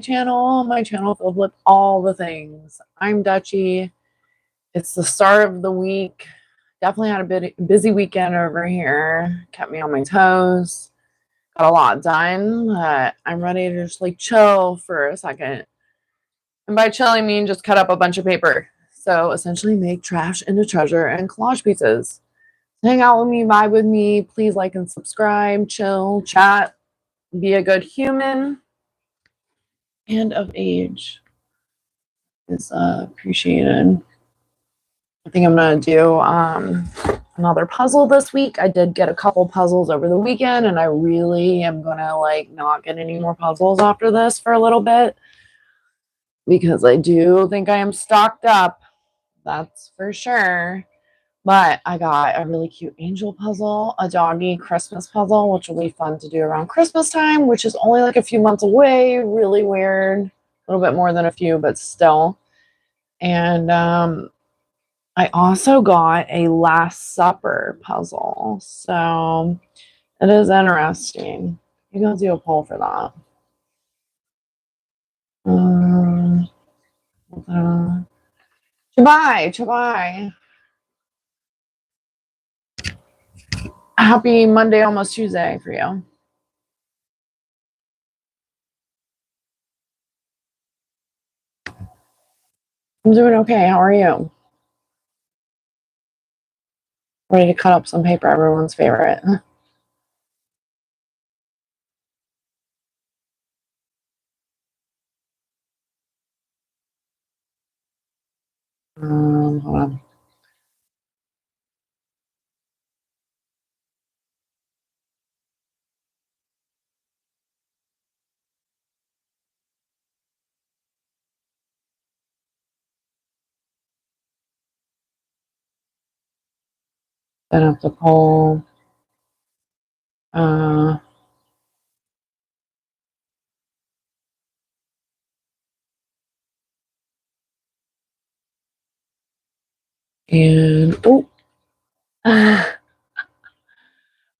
my channel filled with all the things. I'm Dutchy. It's the start of the week. Definitely had a bit busy weekend over here. Kept me on my toes. Got a lot done. I'm ready to just like chill for a second. And by chill, I mean just cut up a bunch of paper. So essentially make trash into treasure and collage pieces. Hang out with me, vibe with me. Please like and subscribe, chill, chat, be a good human and of age is appreciated. I think I'm gonna do another puzzle this week. I did get a couple puzzles over the weekend, and I really am gonna like not get any more puzzles after this for a little bit because I do think I am stocked up. That's for sure. But I got a really cute angel puzzle, a doggy Christmas puzzle, which will be fun to do around Christmas time, which is only like a few months away. Really weird. A little bit more than a few, but still. And I also got a Last Supper puzzle. So it is interesting. Maybe I'll do a poll for that. Chabai. Happy Monday, almost Tuesday for you. I'm doing okay. How are you? Ready to cut up some paper, everyone's favorite. Hold on. Set up the poll. And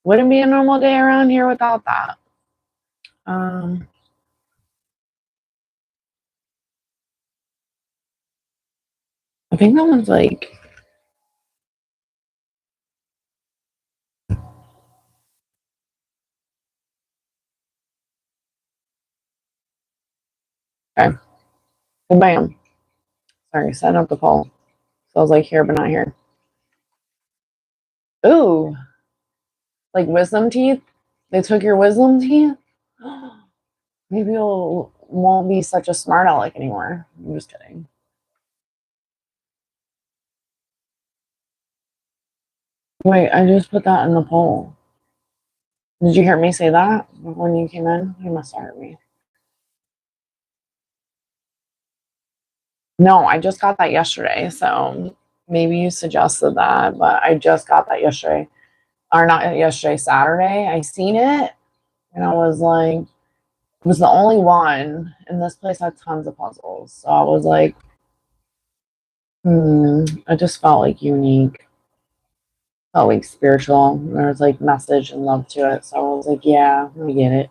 wouldn't be a normal day around here without that. I think that one's like okay. Good bam. Sorry, setting up the poll. So I was like here but not here. Ooh. Like wisdom teeth? They took your wisdom teeth? Maybe you won't be such a smart aleck anymore. I'm just kidding. Wait, I just put that in the poll. Did you hear me say that when you came in? You must have heard me. No, I just got that yesterday. So maybe you suggested that, but I just got that yesterday. Or not yesterday, Saturday. I seen it and I was like, it was the only one. And this place had tons of puzzles. So I was like, I just felt like unique. Felt like spiritual. There was like message and love to it. So I was like, yeah, I get it.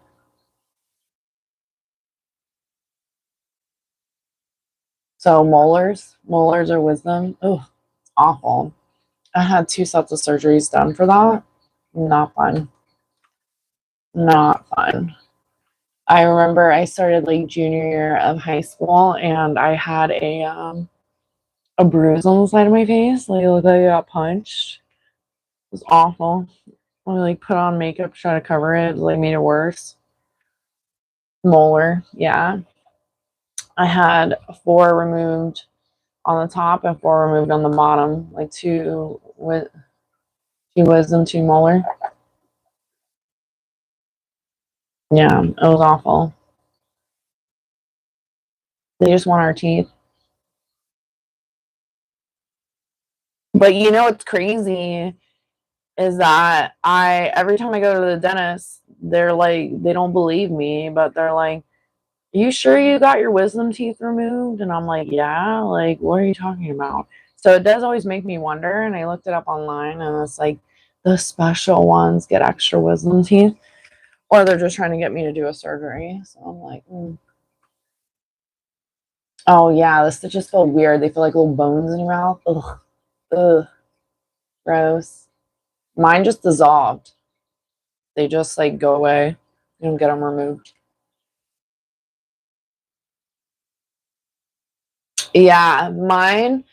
So molars or wisdom. Oh, it's awful. I had 2 sets of surgeries done for that. Not fun. Not fun. I remember I started like junior year of high school and I had a bruise on the side of my face. Like it looked like I got punched. It was awful. I like put on makeup to try to cover it. It like made it worse. Molar, yeah. I had 4 removed on the top and 4 removed on the bottom. Like 2 wisdom, 2 molar. Yeah, it was awful. They just want our teeth. But you know what's crazy is that every time I go to the dentist, they're like, they don't believe me, but they're like, you sure you got your wisdom teeth removed? And I'm like, yeah, like, what are you talking about? So it does always make me wonder. And I looked it up online and it's like the special ones get extra wisdom teeth, or they're just trying to get me to do a surgery. So I'm like, Oh yeah, the stitches feel weird. They feel like little bones in your mouth. Ugh. Ugh. Gross. Mine just dissolved. They just like go away. You don't get them removed. Yeah, mine.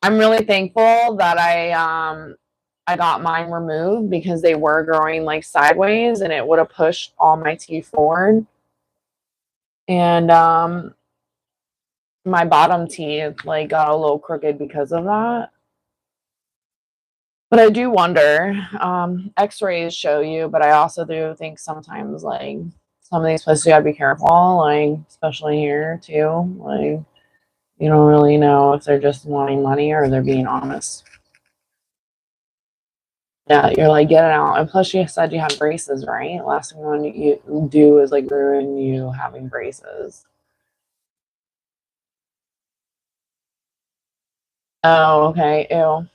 I'm really thankful that I got mine removed because they were growing like sideways and it would have pushed all my teeth forward. And my bottom teeth like got a little crooked because of that. But I do wonder, x-rays show you, but I also do think sometimes like some of these places you gotta be careful, like especially here too. Like you don't really know if they're just wanting money or they're being honest. Yeah, you're like, get it out. And plus, you said you had braces, right? Last thing you do is like ruin you having braces. Oh, okay. Ew.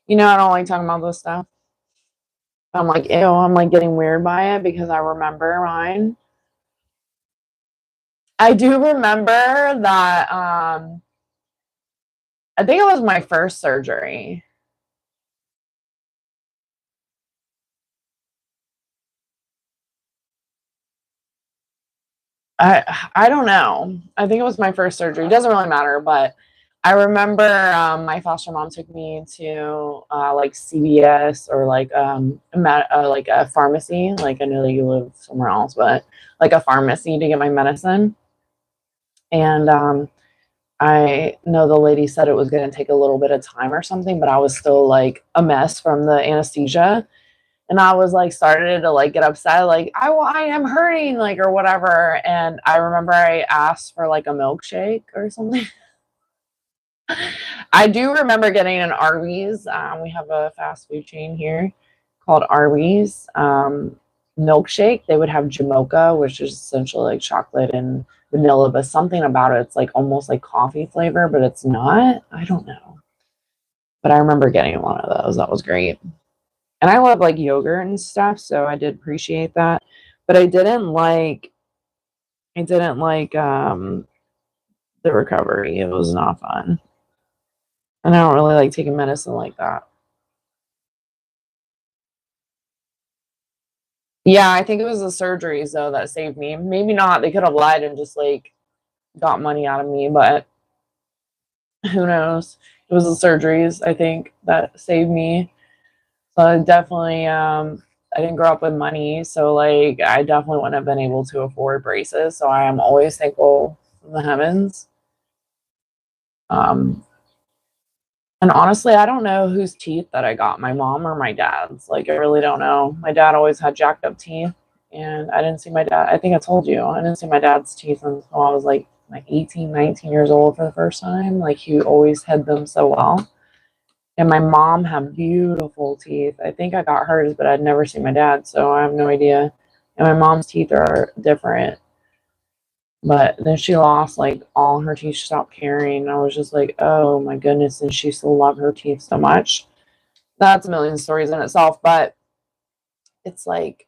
You know, I don't like talking about this stuff. I'm like, ew, I'm like getting weird by it because I remember mine. I do remember that I think it was my first surgery. I don't know. I think it was my first surgery. It doesn't really matter, but I remember my foster mom took me to like CVS or like a pharmacy. Like I know that you live somewhere else, but like a pharmacy to get my medicine. And I know the lady said it was going to take a little bit of time or something, but I was still like a mess from the anesthesia. And I was like started to like get upset, like I am hurting, like or whatever. And I remember I asked for like a milkshake or something. I do remember getting an Arby's. We have a fast food chain here called Arby's. Milkshake. They would have Jamocha, which is essentially like chocolate and vanilla, but something about it, it's like almost like coffee flavor, but it's not. I don't know. But I remember getting one of those. That was great. And I love like yogurt and stuff, so I did appreciate that. But I didn't like the recovery. It was not fun. And I don't really like taking medicine like that. Yeah, I think it was the surgeries though that saved me. Maybe not. They could have lied and just like got money out of me, but who knows? It was the surgeries, I think, that saved me. So I didn't grow up with money, so like I definitely wouldn't have been able to afford braces. So I am always thankful in the heavens. Um, and honestly, I don't know whose teeth that I got, my mom or my dad's. Like I really don't know. My dad always had jacked up teeth, and I didn't see my dad. I think I told you I didn't see my dad's teeth until I was like 18, 19 years old for the first time. Like he always had them so well. And my mom had beautiful teeth. I think I got hers, but I'd never seen my dad, so I have no idea. And my mom's teeth are different. But then she lost like all her teeth. She stopped caring. I was just like, oh my goodness. And she still loved her teeth so much. That's a million stories in itself. But it's like,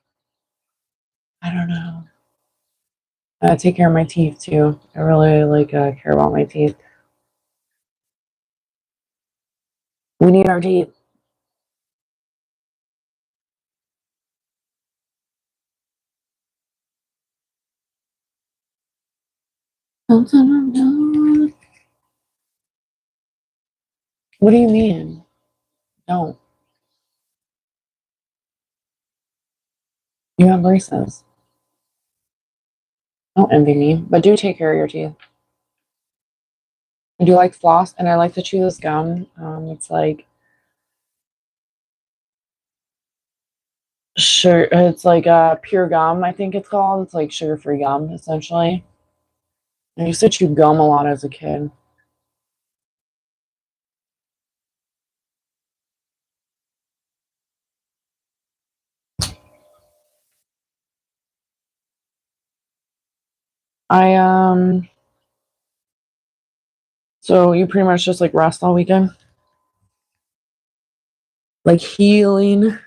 I don't know. I take care of my teeth too. I really like care about my teeth. We need our teeth. What do you mean? Don't. You have braces. Don't envy me. But do take care of your teeth. I do like floss, and I like to chew this gum. It's like sugar. It's like pure gum. I think it's called. It's like sugar-free gum, essentially. I used to chew gum a lot as a kid. I So you pretty much just like rest all weekend, like healing.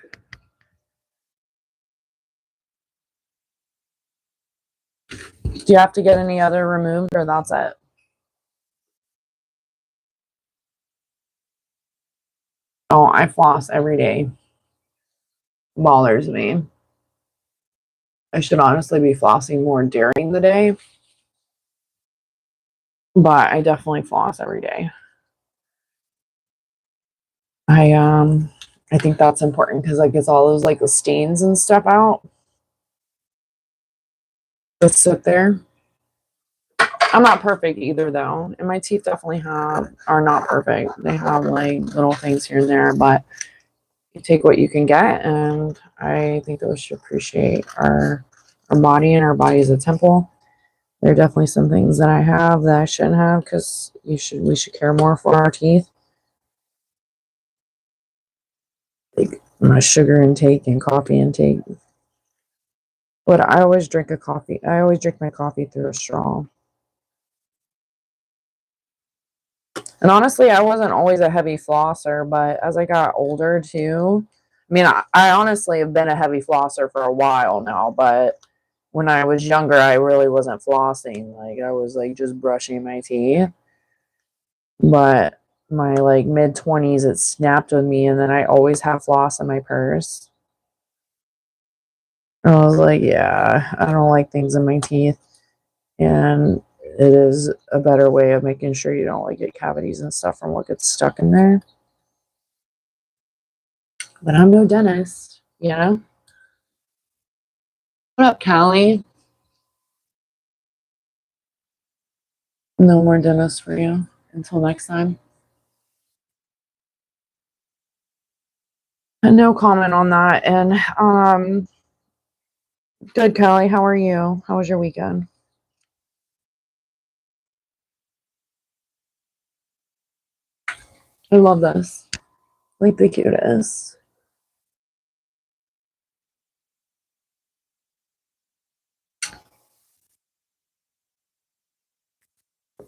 Do you have to get any other removed, or that's it? Oh, I floss every day. Bothers me. I should honestly be flossing more during the day, but I definitely floss every day. I um I think that's important because like gets all those like the stains and stuff out that sit there. I'm not perfect either though, and my teeth definitely are not perfect. They have like little things here and there, but you take what you can get, and I think that we should appreciate our body, and our body is a temple. There are definitely some things that I have that I shouldn't have because we should care more for our teeth, like my sugar intake and coffee intake. But I always drink a coffee. I always drink my coffee through a straw. And honestly, I wasn't always a heavy flosser, but as I got older too, I mean, I honestly have been a heavy flosser for a while now, but when I was younger, I really wasn't flossing. Like I was like just brushing my teeth. But my like mid 20s, it snapped with me, and then I always have floss in my purse. And I was like, yeah, I don't like things in my teeth. And it is a better way of making sure you don't like get cavities and stuff from what gets stuck in there. But I'm no dentist, you know? What up, Callie? No more dentist for you until next time. And no comment on that. And good, Callie. How are you? How was your weekend? I love this. Like the cutest.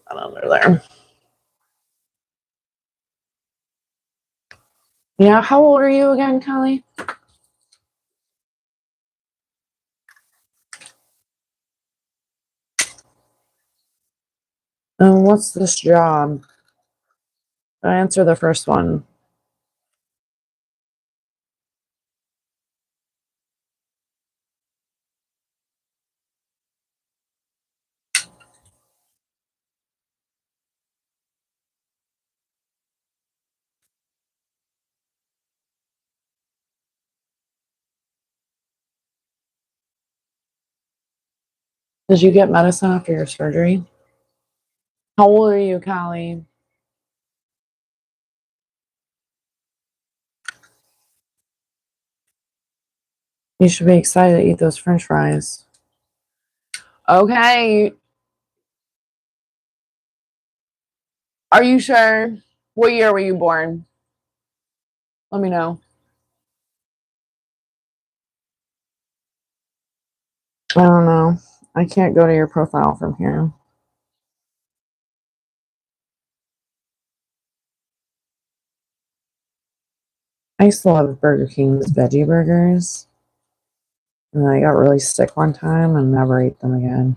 Under there. Yeah, how old are you again, Callie? And what's this job? I answer the first one. Did you get medicine after your surgery? How old are you, Callie? You should be excited to eat those French fries. Okay. Are you sure? What year were you born? Let me know. I don't know. I can't go to your profile from here. I used to love Burger King's veggie burgers. And I got really sick one time and never ate them again.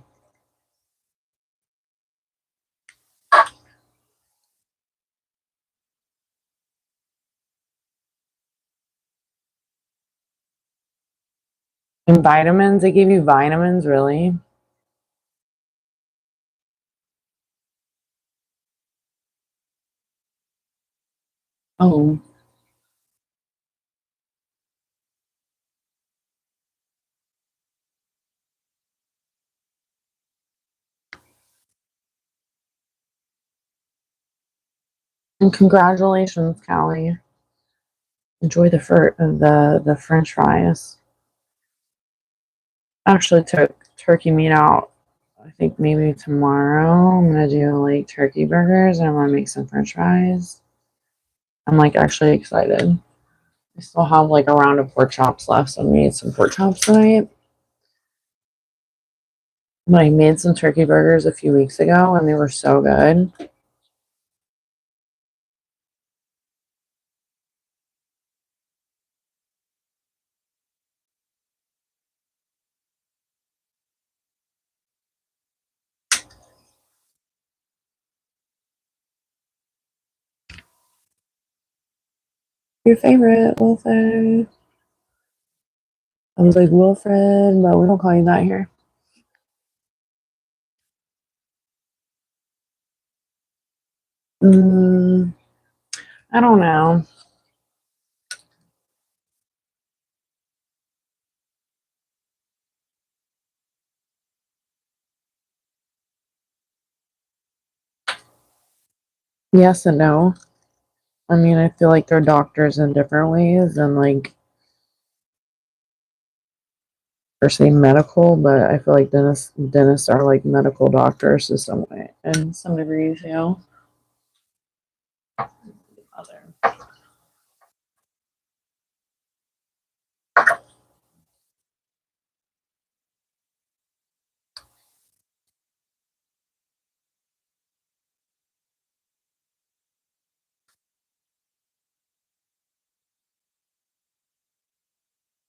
And vitamins, they gave you vitamins, really? Oh, and congratulations, Callie. Enjoy the French fries. Actually took turkey meat out. I think maybe tomorrow I'm gonna do like turkey burgers and I'm gonna make some French fries. I'm like actually excited. I still have like a round of pork chops left, so I made some pork chops tonight. But I made some turkey burgers a few weeks ago and they were so good. Your favorite, Wilfred. I was like, Wilfred, but we don't call you that here. I don't know. Yes and no. I mean, I feel like they're doctors in different ways and like per se medical, but I feel like dentists are like medical doctors to some way in some degrees, you know. Other.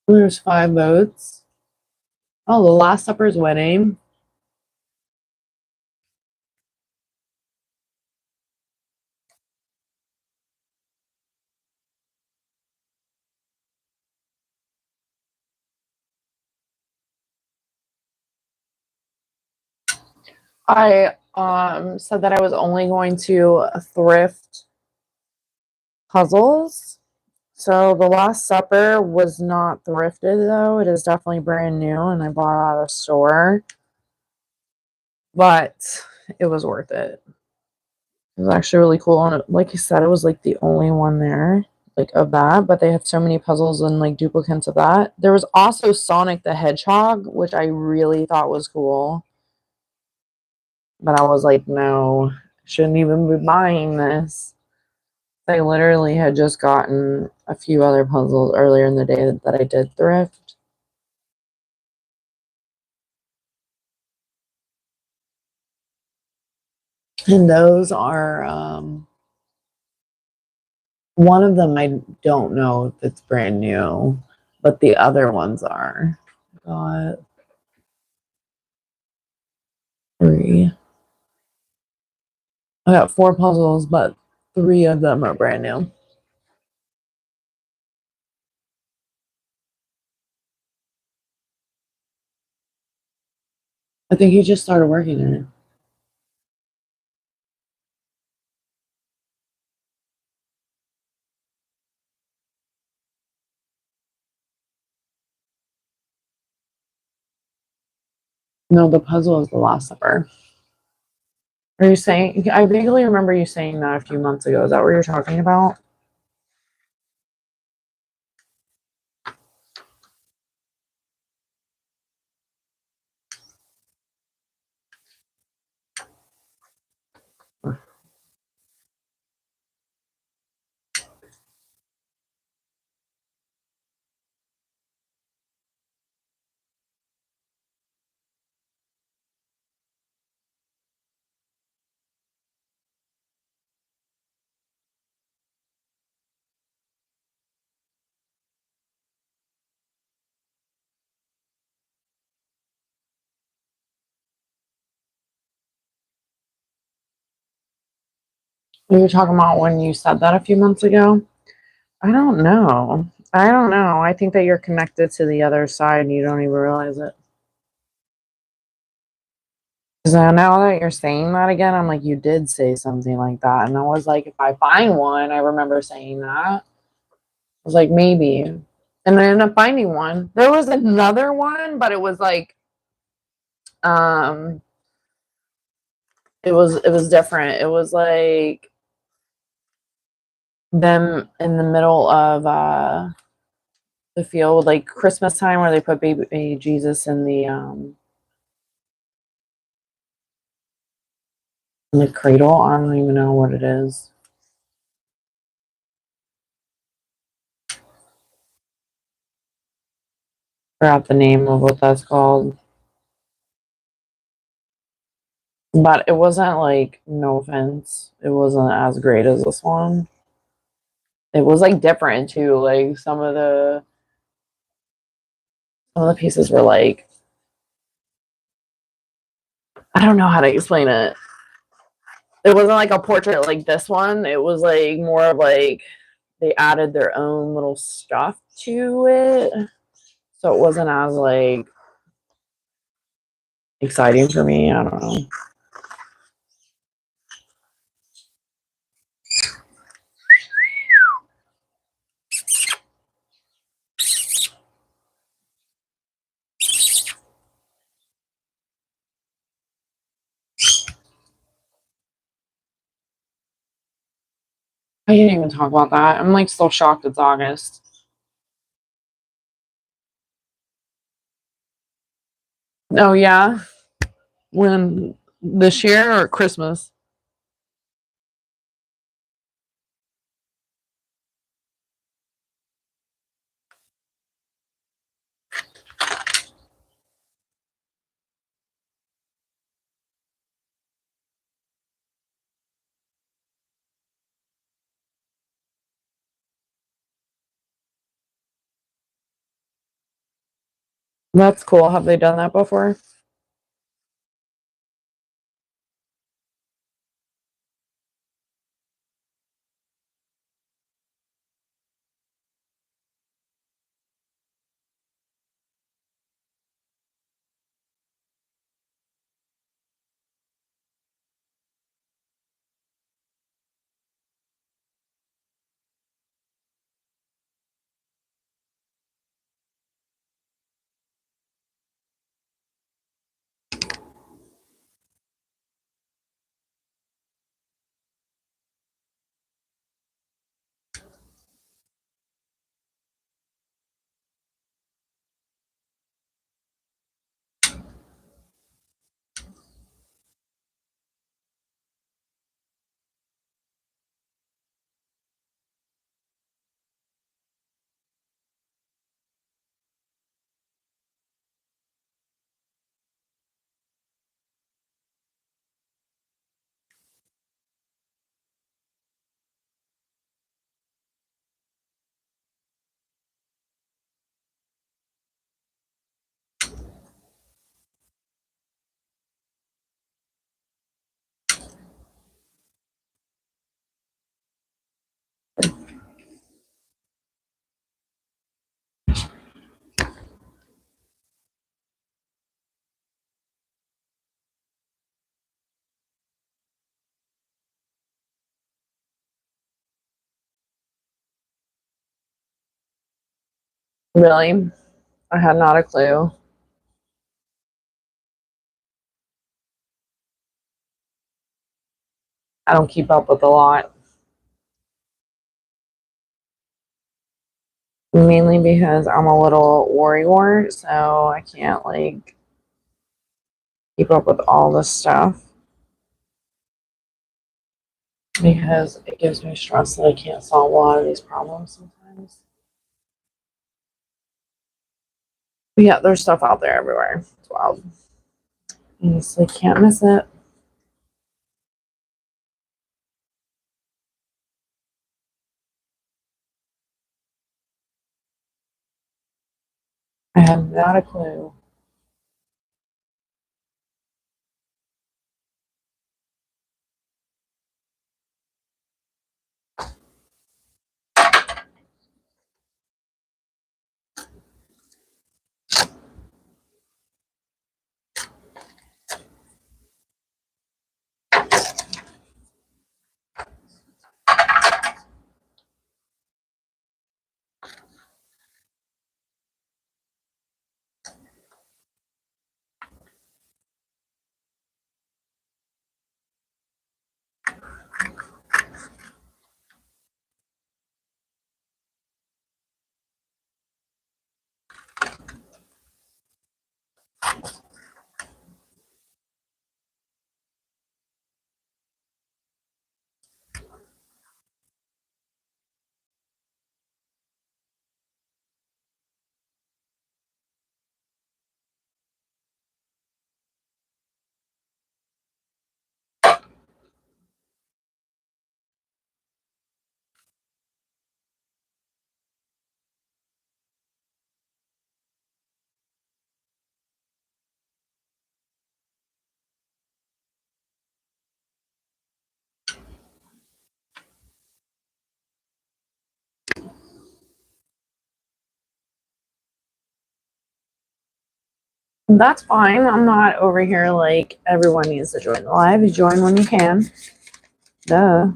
There's 5 votes. Oh, the Last Supper's wedding. I said that I was only going to thrift puzzles. So the Last Supper was not thrifted though. It is definitely brand new and I bought it at a store. But it was worth it. It was actually really cool. And like you said, it was like the only one there, like of that. But they had so many puzzles and like duplicates of that. There was also Sonic the Hedgehog, which I really thought was cool. But I was like, no, shouldn't even be buying this. I literally had just gotten a few other puzzles earlier in the day that I did thrift. And those are one of them I don't know if it's brand new, but the other ones are. Got 3. I got 4 puzzles, but 3 of them are brand new. I think he just started working in it. No, the puzzle is the Last Supper. Are you saying? I vaguely remember you saying that a few months ago. Is that what you're talking about? You were talking about when you said that a few months ago? I don't know. I don't know. I think that you're connected to the other side and you don't even realize it. So now that you're saying that again, I'm like, you did say something like that. And I was like, if I find one, I remember saying that. I was like, maybe. And I ended up finding one. There was another one, but it was like, um, it was different. It was like them in the middle of the field, like Christmas time, where they put baby Jesus in the cradle. I don't even know what it is. Forgot the name of what that's called. But it wasn't like, no offense, it wasn't as great as this one. It was like different too. Like some of the pieces were like, I don't know how to explain it. It wasn't like a portrait like this one. It was like more of like they added their own little stuff to it. So it wasn't as like exciting for me. I don't know. I can't even talk about that. I'm like still shocked it's August. Oh yeah. When this year or Christmas? That's cool. Have they done that before? Really? I had not a clue. I don't keep up with a lot. Mainly because I'm a little worrywart, so I can't like keep up with all this stuff because it gives me stress that I can't solve a lot of these problems sometimes. But yeah, there's stuff out there everywhere. It's wild. You just like can't miss it. I have not a clue. That's fine. I'm not over here like everyone needs to join the live. You join when you can. Duh.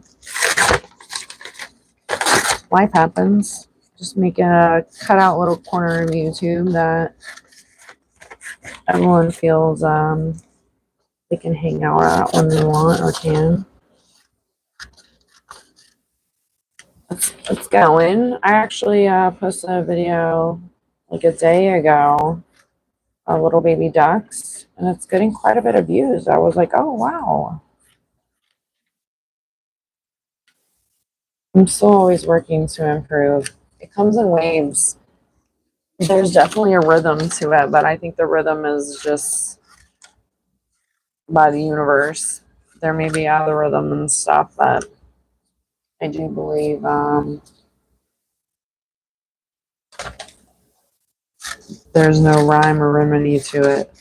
Life happens. Just make a cutout little corner of YouTube that everyone feels they can hang out at when they want or can. Let's go in. I actually posted a video like a day ago of little baby ducks, and it's getting quite a bit of views. I was like, oh wow. I'm still always working to improve. It comes in waves. There's definitely a rhythm to it, but I think the rhythm is just by the universe. There may be algorithm and stuff, but I do believe there's no rhyme or remedy to it.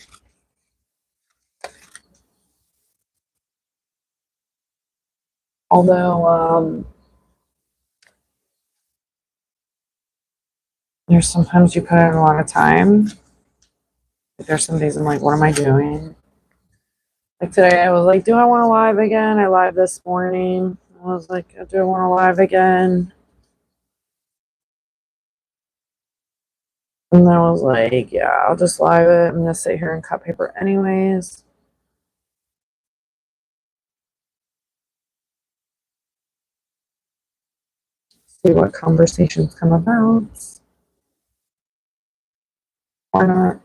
Although there's sometimes you put in a lot of time. There's some days I'm like, what am I doing? Like today, I was like, do I want to live again? I live this morning. I was like, do I want to live again? And then I was like, yeah, I'll just live it. I'm going to sit here and cut paper anyways. See what conversations come about. Why not?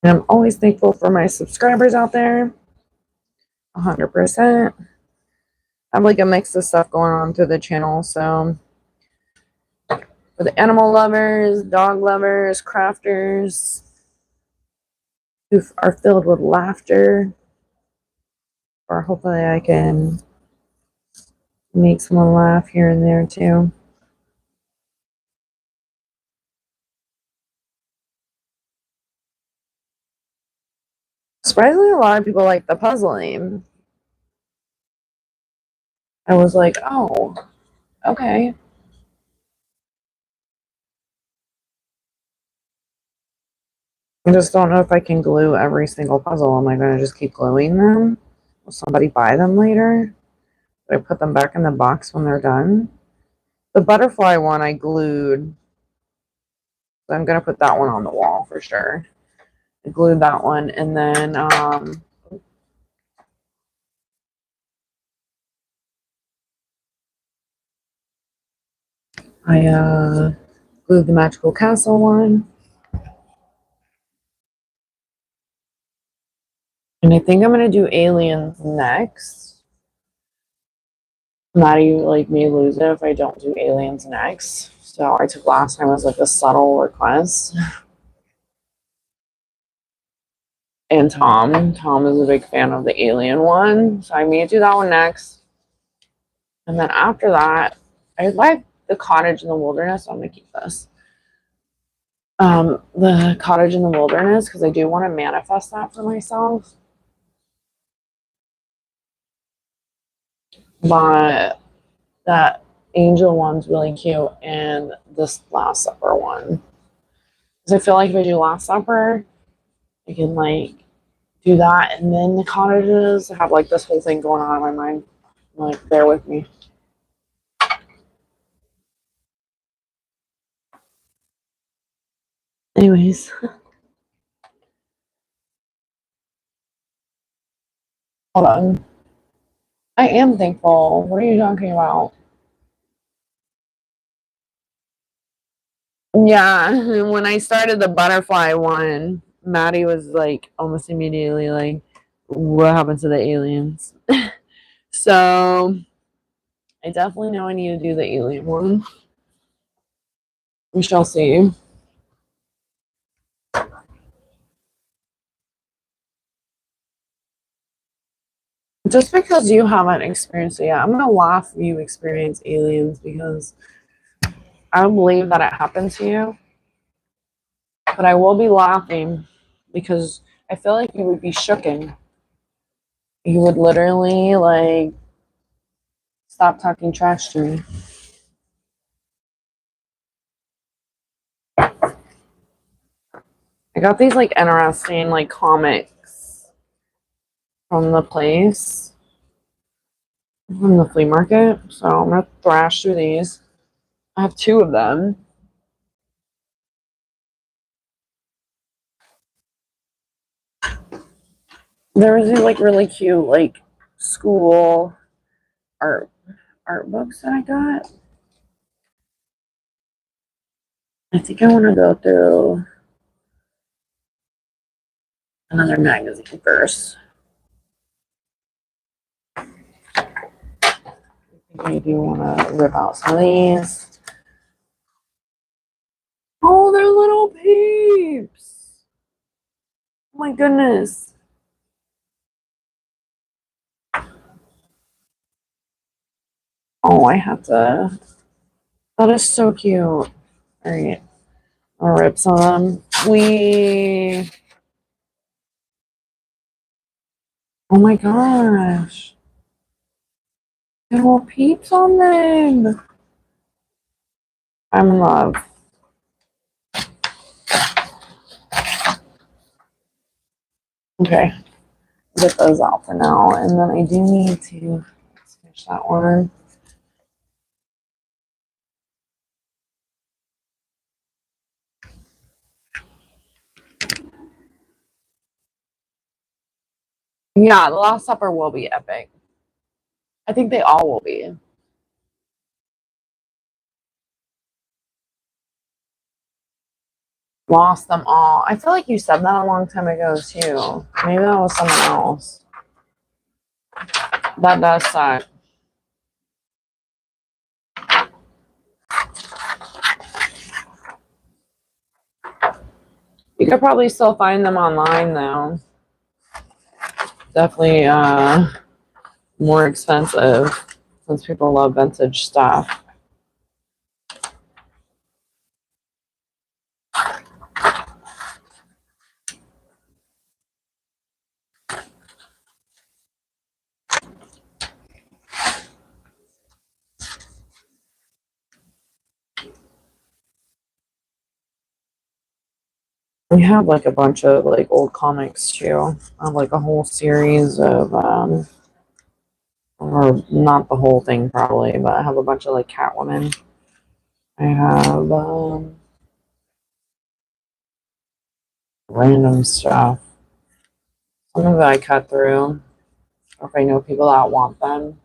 And I'm always thankful for my subscribers out there. 100%. I have like a mix of stuff going on through the channel. So for the animal lovers, dog lovers, crafters who are filled with laughter, or hopefully I can make someone laugh here and there too. Surprisingly, a lot of people like the puzzling. I was like, oh, okay. I just don't know if I can glue every single puzzle. Am I going to just keep gluing them? Will somebody buy them later? Do I put them back in the box when they're done? The butterfly one I glued. So I'm going to put that one on the wall for sure. I glued that one. And then I glued the magical castle one. And I think I'm going to do aliens next. Maddie like may lose it if I don't do aliens next. So I took last time as like a subtle request. And Tom is a big fan of the alien one. So I may do that one next. And then after that, I like the cottage in the wilderness. So I'm gonna keep this. The cottage in the wilderness because I do want to manifest that for myself. But that angel one's really cute, and this Last Supper one. Because I feel like if I do Last Supper, I can like do that, and then the cottages have like this whole thing going on in my mind. Like, bear with me. Anyways, hold on. I am thankful. What are you talking about? Yeah, when I started the butterfly one, Maddie was like almost immediately like, what happened to the aliens? So I definitely know I need to do the alien one. We shall see. just because you haven't experienced it yet, I'm gonna laugh if you experience aliens because I don't believe that it happened to you. But I will be laughing because I feel like you would be shooken. You would literally like stop talking trash to me. I got these like interesting like comics from the place from the flea market. So I'm gonna thrash through these. I have two of them. There was these like really cute like school art books that I got. I think I want to go through another magazine first. I do want to rip out some of these. Oh, they're little peeps. Oh my goodness. Oh, I have to. That is so cute. All right. I'll rip some. Oh my gosh. Little peeps on them. I'm in love. Okay. Get those out for now. And then I do need to finish that order. Yeah, the Last Supper will be epic. I think they all will be. Lost them all. I feel like you said that a long time ago too. Maybe that was someone else. That does suck. You could probably still find them online though. Definitely more expensive since people love vintage stuff. We have like a bunch of like old comics too. I have like a whole series of or not the whole thing probably, but I have a bunch of like Catwoman. I have random stuff. Some of it I cut through, or if I know people that want them.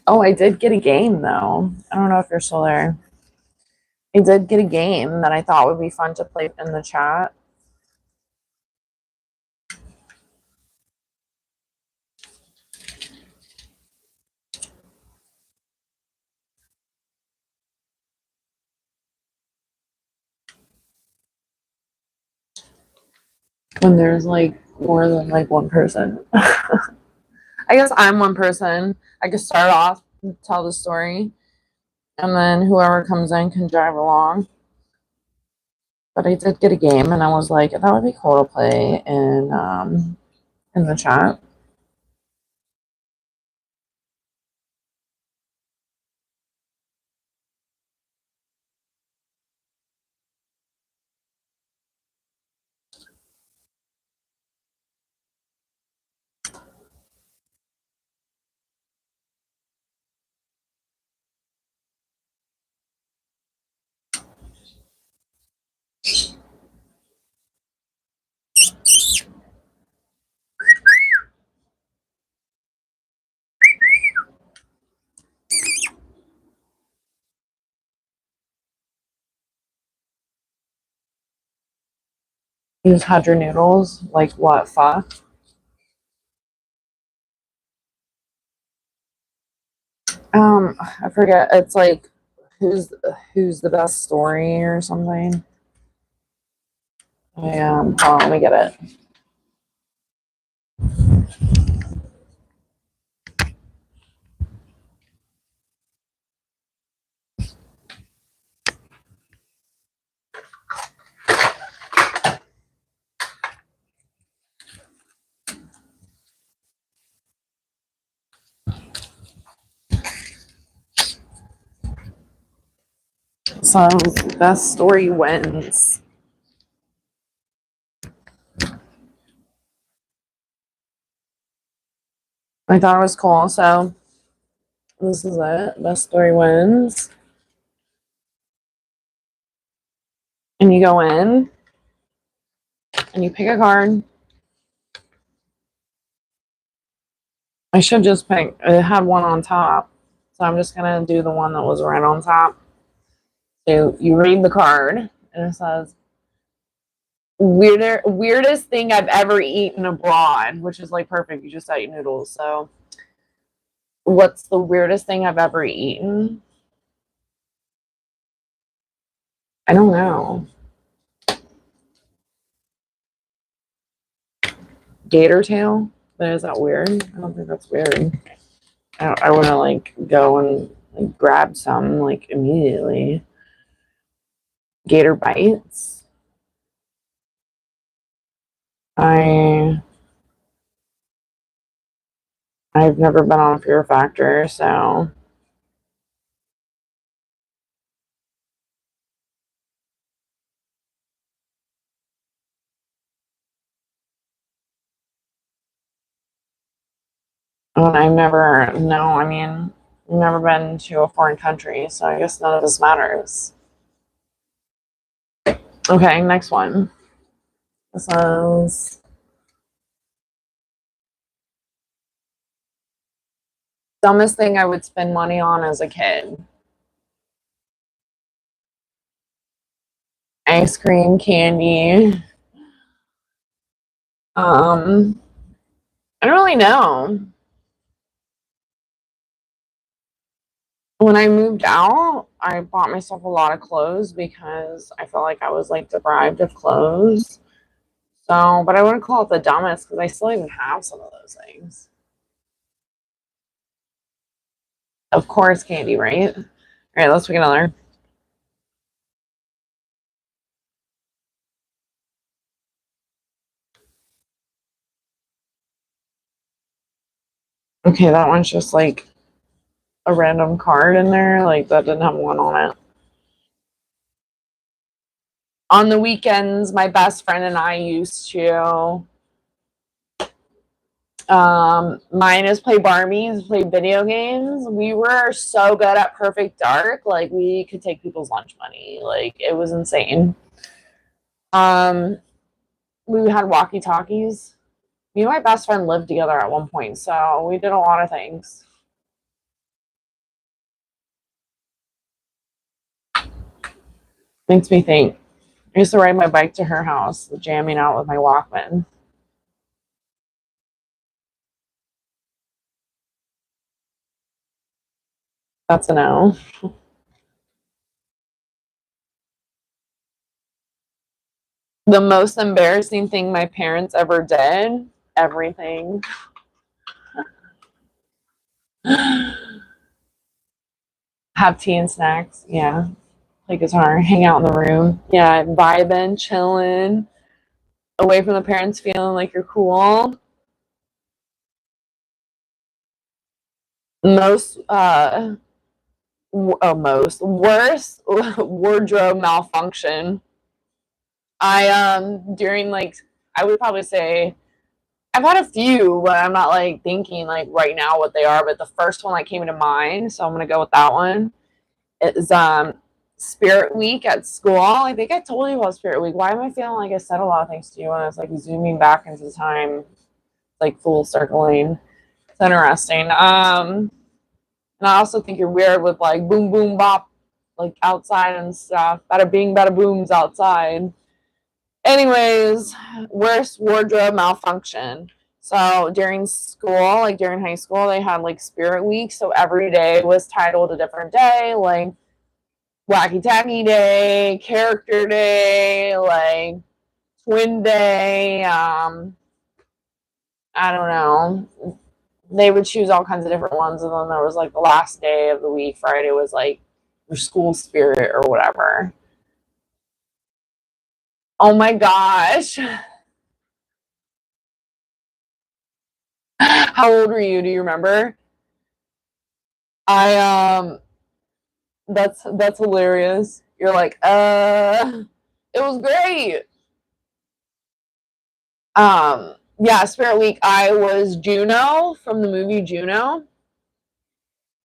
Oh, I did get a game though. I don't know if you're still there. I did get a game that I thought would be fun to play in the chat. When there's like more than like one person. I guess I'm one person. I could start off and tell the story, and then whoever comes in can drive along. But I did get a game, and I was like, that would be cool to play in the chat. You just had your noodles. Like what? Pho? I forget. It's like who's the best story or something. Hold on, let me get it. So best story wins. I thought it was cool. So this is it. Best story wins. And you go in and you pick a card. I should just pick. It had one on top, so I'm just gonna do the one that was right on top. So you read the card, and it says weirdest thing I've ever eaten abroad, which is like perfect. You just ate noodles. So what's the weirdest thing I've ever eaten? I don't know. Gator tail? But is that weird? I don't think that's weird. I want to like go and like, grab some like immediately. Gator bites. I I've never been on a Fear Factor, so I've never no. I mean, I've never been to a foreign country, so I guess none of this matters. Okay, next one. This is dumbest thing I would spend money on as a kid. Ice cream, candy. I don't really know. When I moved out, I bought myself a lot of clothes because I felt like I was like deprived of clothes. So, but I wouldn't call it the dumbest because I still even have some of those things. Of course, candy, right? All right, let's pick another. Okay, that one's just like a random card in there. Like that didn't have one on it. On the weekends, my best friend and I used to mine is play Barbies, play video games. We were so good at Perfect Dark, like we could take people's lunch money. Like it was insane. Um, we had walkie talkies. Me and my best friend lived together at one point, so we did a lot of things. Makes me think. I used to ride my bike to her house, jamming out with my Walkman. That's a no. The most embarrassing thing my parents ever did, everything. Have tea and snacks. Yeah. Play guitar, hang out in the room. Yeah, vibing, chilling, away from the parents, feeling like you're cool. Most, most worst wardrobe malfunction. I during like I would probably say I've had a few, but I'm not like thinking like right now what they are. But the first one that came into mind, so I'm gonna go with that one. Is Spirit Week at school. I think I told you about Spirit Week. Why am I feeling like I said a lot of things to you when I was like zooming back into time, like full circling? It's interesting. And I also think you're weird with like boom boom bop, like outside and stuff. Bada bing, bada booms outside. Anyways, worst wardrobe malfunction. So during school, like during high school, they had like Spirit Week. So every day was titled a different day, like Wacky Tacky Day, Character Day, like Twin Day. I don't know. They would choose all kinds of different ones, and then there was like the last day of the week. Friday was like your school spirit or whatever. Oh my gosh. How old were you? Do you remember? I that's hilarious. You're like, it was great. Yeah, Spirit Week, I was Juno from the movie Juno.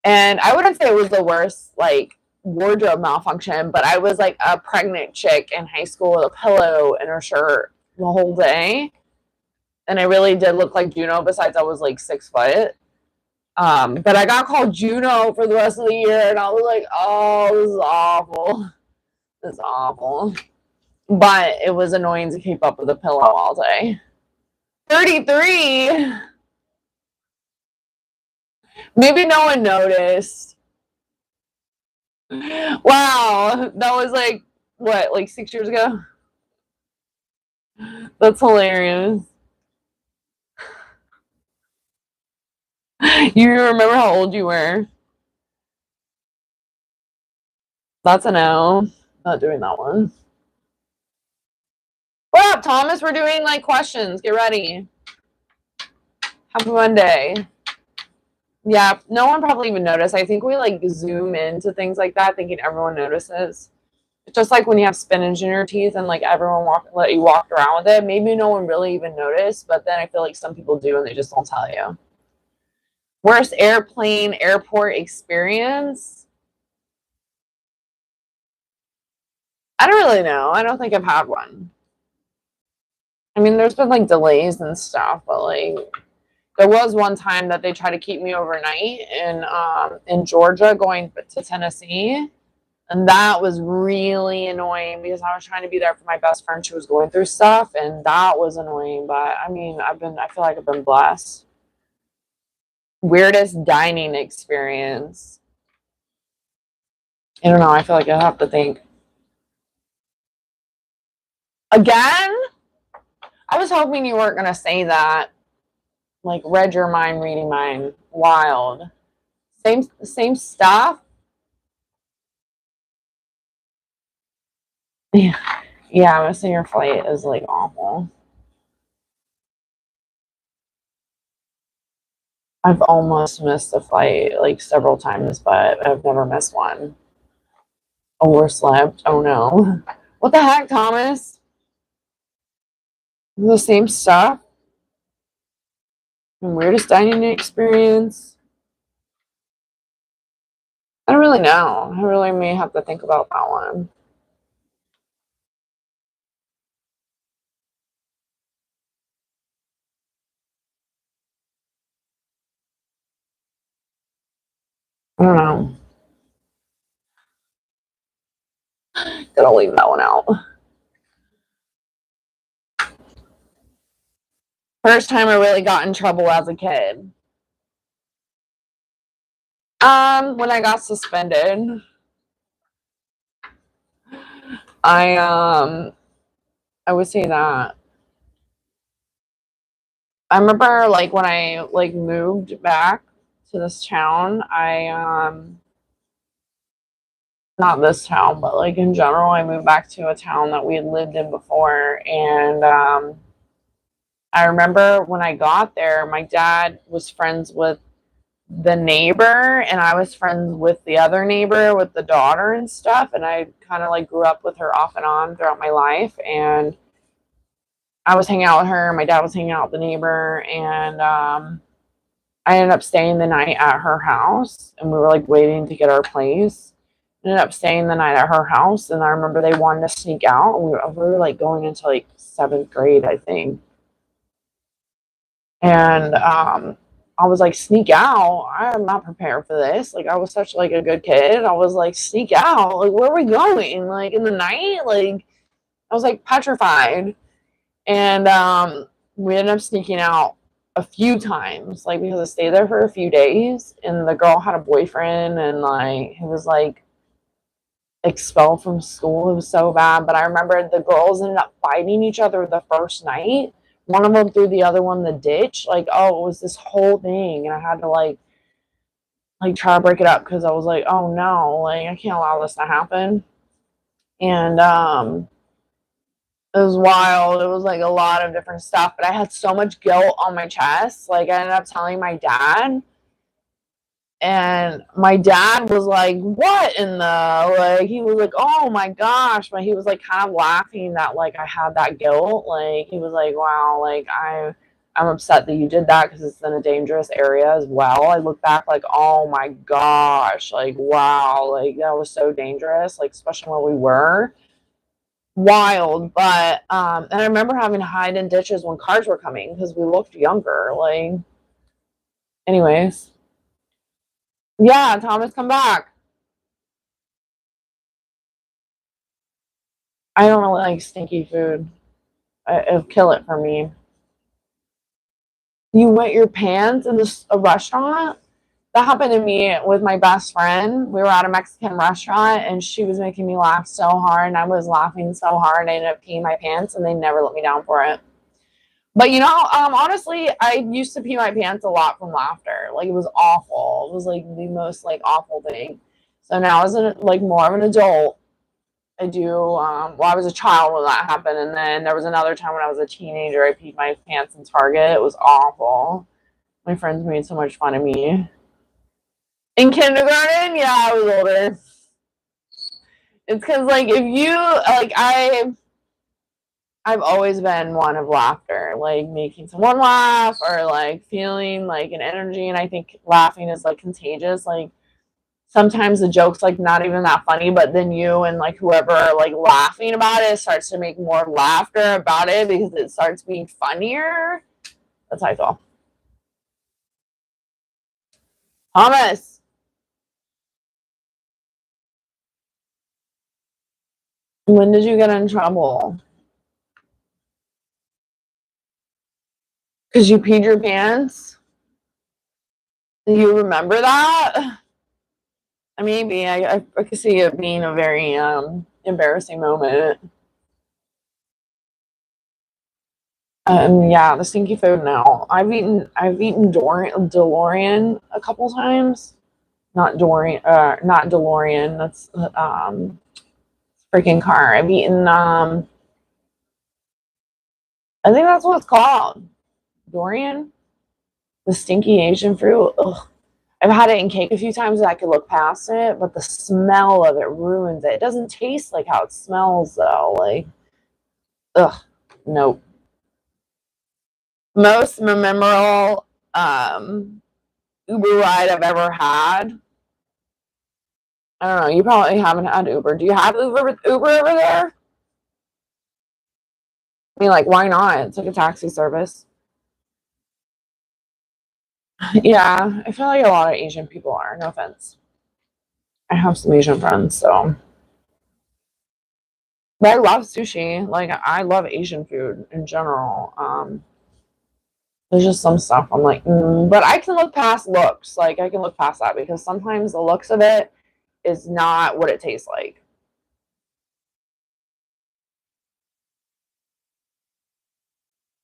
And I wouldn't say it was the worst like wardrobe malfunction, but I was like a pregnant chick in high school with a pillow in her shirt the whole day. And I really did look like Juno, besides I was like 6 foot. But I got called Juno for the rest of the year, and I was like, oh, this is awful. This is awful. But it was annoying to keep up with a pillow all day. 33. Maybe no one noticed. Wow, that was like what, like 6 years ago? That's hilarious. You remember how old you were? That's a no. Not doing that one. What up, Thomas? We're doing like questions. Get ready. Happy Monday. Yeah, no one probably even noticed. I think we like zoom into things like that, thinking everyone notices. It's just like when you have spinach in your teeth and like everyone let you walk around with it. Maybe no one really even noticed, but then I feel like some people do and they just don't tell you. Worst airplane airport experience? I don't really know. I don't think I've had one. I mean, there's been like delays and stuff, but like there was one time that they tried to keep me overnight in Georgia going to Tennessee. And that was really annoying because I was trying to be there for my best friend. She was going through stuff, and that was annoying. But I mean, I feel like I've been blessed. Weirdest dining experience. I don't know. I feel like I have to think. Again? I was hoping you weren't going to say that. Like, read your mind, reading mine. Wild. Same stuff? Yeah. Yeah, missing your flight is like awful. I've almost missed a flight like several times, but I've never missed one. Overslept. Oh no. What the heck, Thomas? The same stuff? And weirdest dining experience? I don't really know. I really may have to think about that one. I don't know. Gotta leave that one out. First time I really got in trouble as a kid. When I got suspended. I would say that. I remember like when I like moved back to this town, not this town, but like in general, I moved back to a town that we had lived in before. And I remember when I got there, my dad was friends with the neighbor, and I was friends with the other neighbor with the daughter and stuff. And I kind of like grew up with her off and on throughout my life. And I was hanging out with her, my dad was hanging out with the neighbor, and I ended up staying the night at her house, and we were like waiting to get our place. Ended up staying the night at her house, and I remember they wanted to sneak out. We were like going into like seventh grade, I think. And I was like, sneak out? I'm not prepared for this. Like I was such like a good kid. I was like, sneak out? Like where are we going? Like in the night? Like I was like petrified. And we ended up sneaking out a few times, like because I stayed there for a few days, and the girl had a boyfriend, and like he was like expelled from school. It was so bad. But I remember the girls ended up fighting each other the first night. One of them threw the other one in the ditch. Like, oh, it was this whole thing, and I had to like try to break it up because I was like, oh no, like I can't allow this to happen. And it was wild. It was like a lot of different stuff, but I had so much guilt on my chest. Like I ended up telling my dad, and my dad was like, "What in the like?" He was like, "Oh my gosh!" But he was like kind of laughing that like I had that guilt. Like he was like, "Wow, like I'm upset that you did that because it's in a dangerous area as well." I look back like, "Oh my gosh, like wow, like that was so dangerous, like especially where we were." Wild. But and I remember having to hide in ditches when cars were coming because we looked younger. Like, anyways, yeah, Thomas, come back. I don't really like stinky food. It'll kill it for me. You wet your pants in a restaurant? That happened to me with my best friend. We were at a Mexican restaurant, and she was making me laugh so hard, and I was laughing so hard, I ended up peeing my pants, and they never let me down for it. But you know, honestly, I used to pee my pants a lot from laughter. Like it was awful. It was like the most like awful thing. So now as an like more of an adult, I do. Well, I was a child when that happened, and then there was another time when I was a teenager. I peed my pants in Target. It was awful. My friends made so much fun of me. In kindergarten, yeah, I was older. It's because like if you like I've always been one of laughter, like making someone laugh or like feeling like an energy. And I think laughing is like contagious. Like sometimes the joke's like not even that funny, but then you and like whoever are like laughing about it starts to make more laughter about it because it starts being funnier. That's how I feel. Thomas, when did you get in trouble? Because you peed your pants? Do you remember that? Maybe I could see it being a very embarrassing moment. Yeah, the stinky food now. I've eaten DeLorean a couple times. Not Dorian, not DeLorean. That's freaking car. I've eaten I think that's what it's called. Dorian. The stinky Asian fruit. Ugh. I've had it in cake a few times and I could look past it, but the smell of it ruins it. It doesn't taste like how it smells though. Like, ugh, nope. Most memorable Uber ride I've ever had. I don't know. You probably haven't had Uber. Do you have Uber over there? I mean, like, why not? It's like a taxi service. Yeah, I feel like a lot of Asian people are. No offense. I have some Asian friends, so. But I love sushi. Like, I love Asian food in general. There's just some stuff I'm like, but I can look past looks. Like, I can look past that because sometimes the looks of it is not what it tastes like.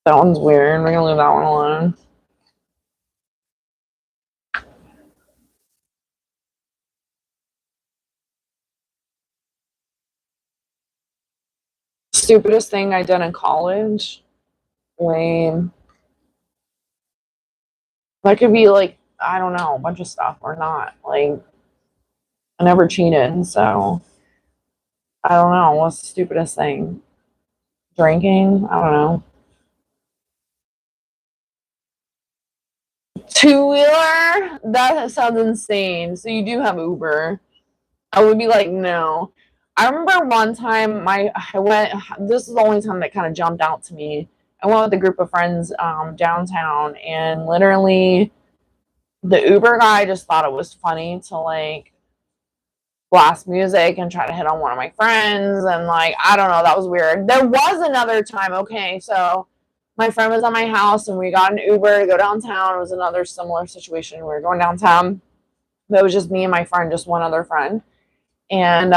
That one's weird. We're gonna leave that one alone. Stupidest thing I did in college. Lame. That could be like, I don't know, a bunch of stuff or not. Like, I never cheated, so I don't know. What's the stupidest thing? Drinking? I don't know. Two-wheeler? That sounds insane. So you do have Uber. I would be like, no. I remember one time I went, this is the only time that kind of jumped out to me. I went with a group of friends downtown and literally the Uber guy just thought it was funny to like blast music and try to hit on one of my friends. And like, I don't know, that was weird. There was another time, okay, so my friend was at my house and we got an Uber to go downtown. It was another similar situation. We were going downtown. But it was just me and my friend, just one other friend. And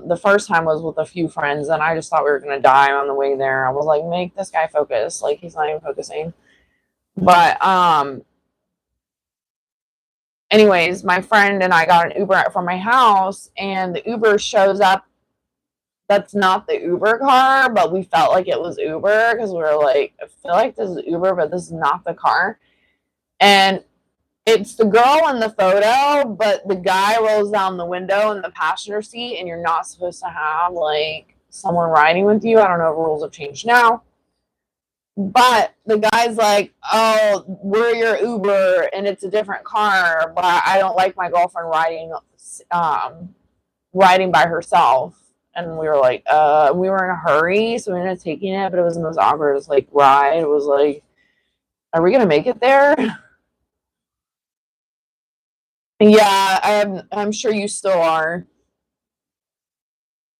the first time was with a few friends, and I just thought we were gonna die on the way there. I was like, make this guy focus. Like he's not even focusing. But anyways, my friend and I got an Uber from my house, and the Uber shows up. That's not the Uber car, but we felt like it was Uber because we were like, I feel like this is Uber, but this is not the car. And it's the girl in the photo, but the guy rolls down the window in the passenger seat, and you're not supposed to have like someone riding with you. I don't know if rules have changed now. But the guy's like, "Oh, we're your Uber, and it's a different car, but I don't like my girlfriend um, riding by herself." And we were like, we were in a hurry, so we ended up taking it, but it was the most awkward like ride. It was like, are we gonna make it there? Yeah, I'm sure you still are.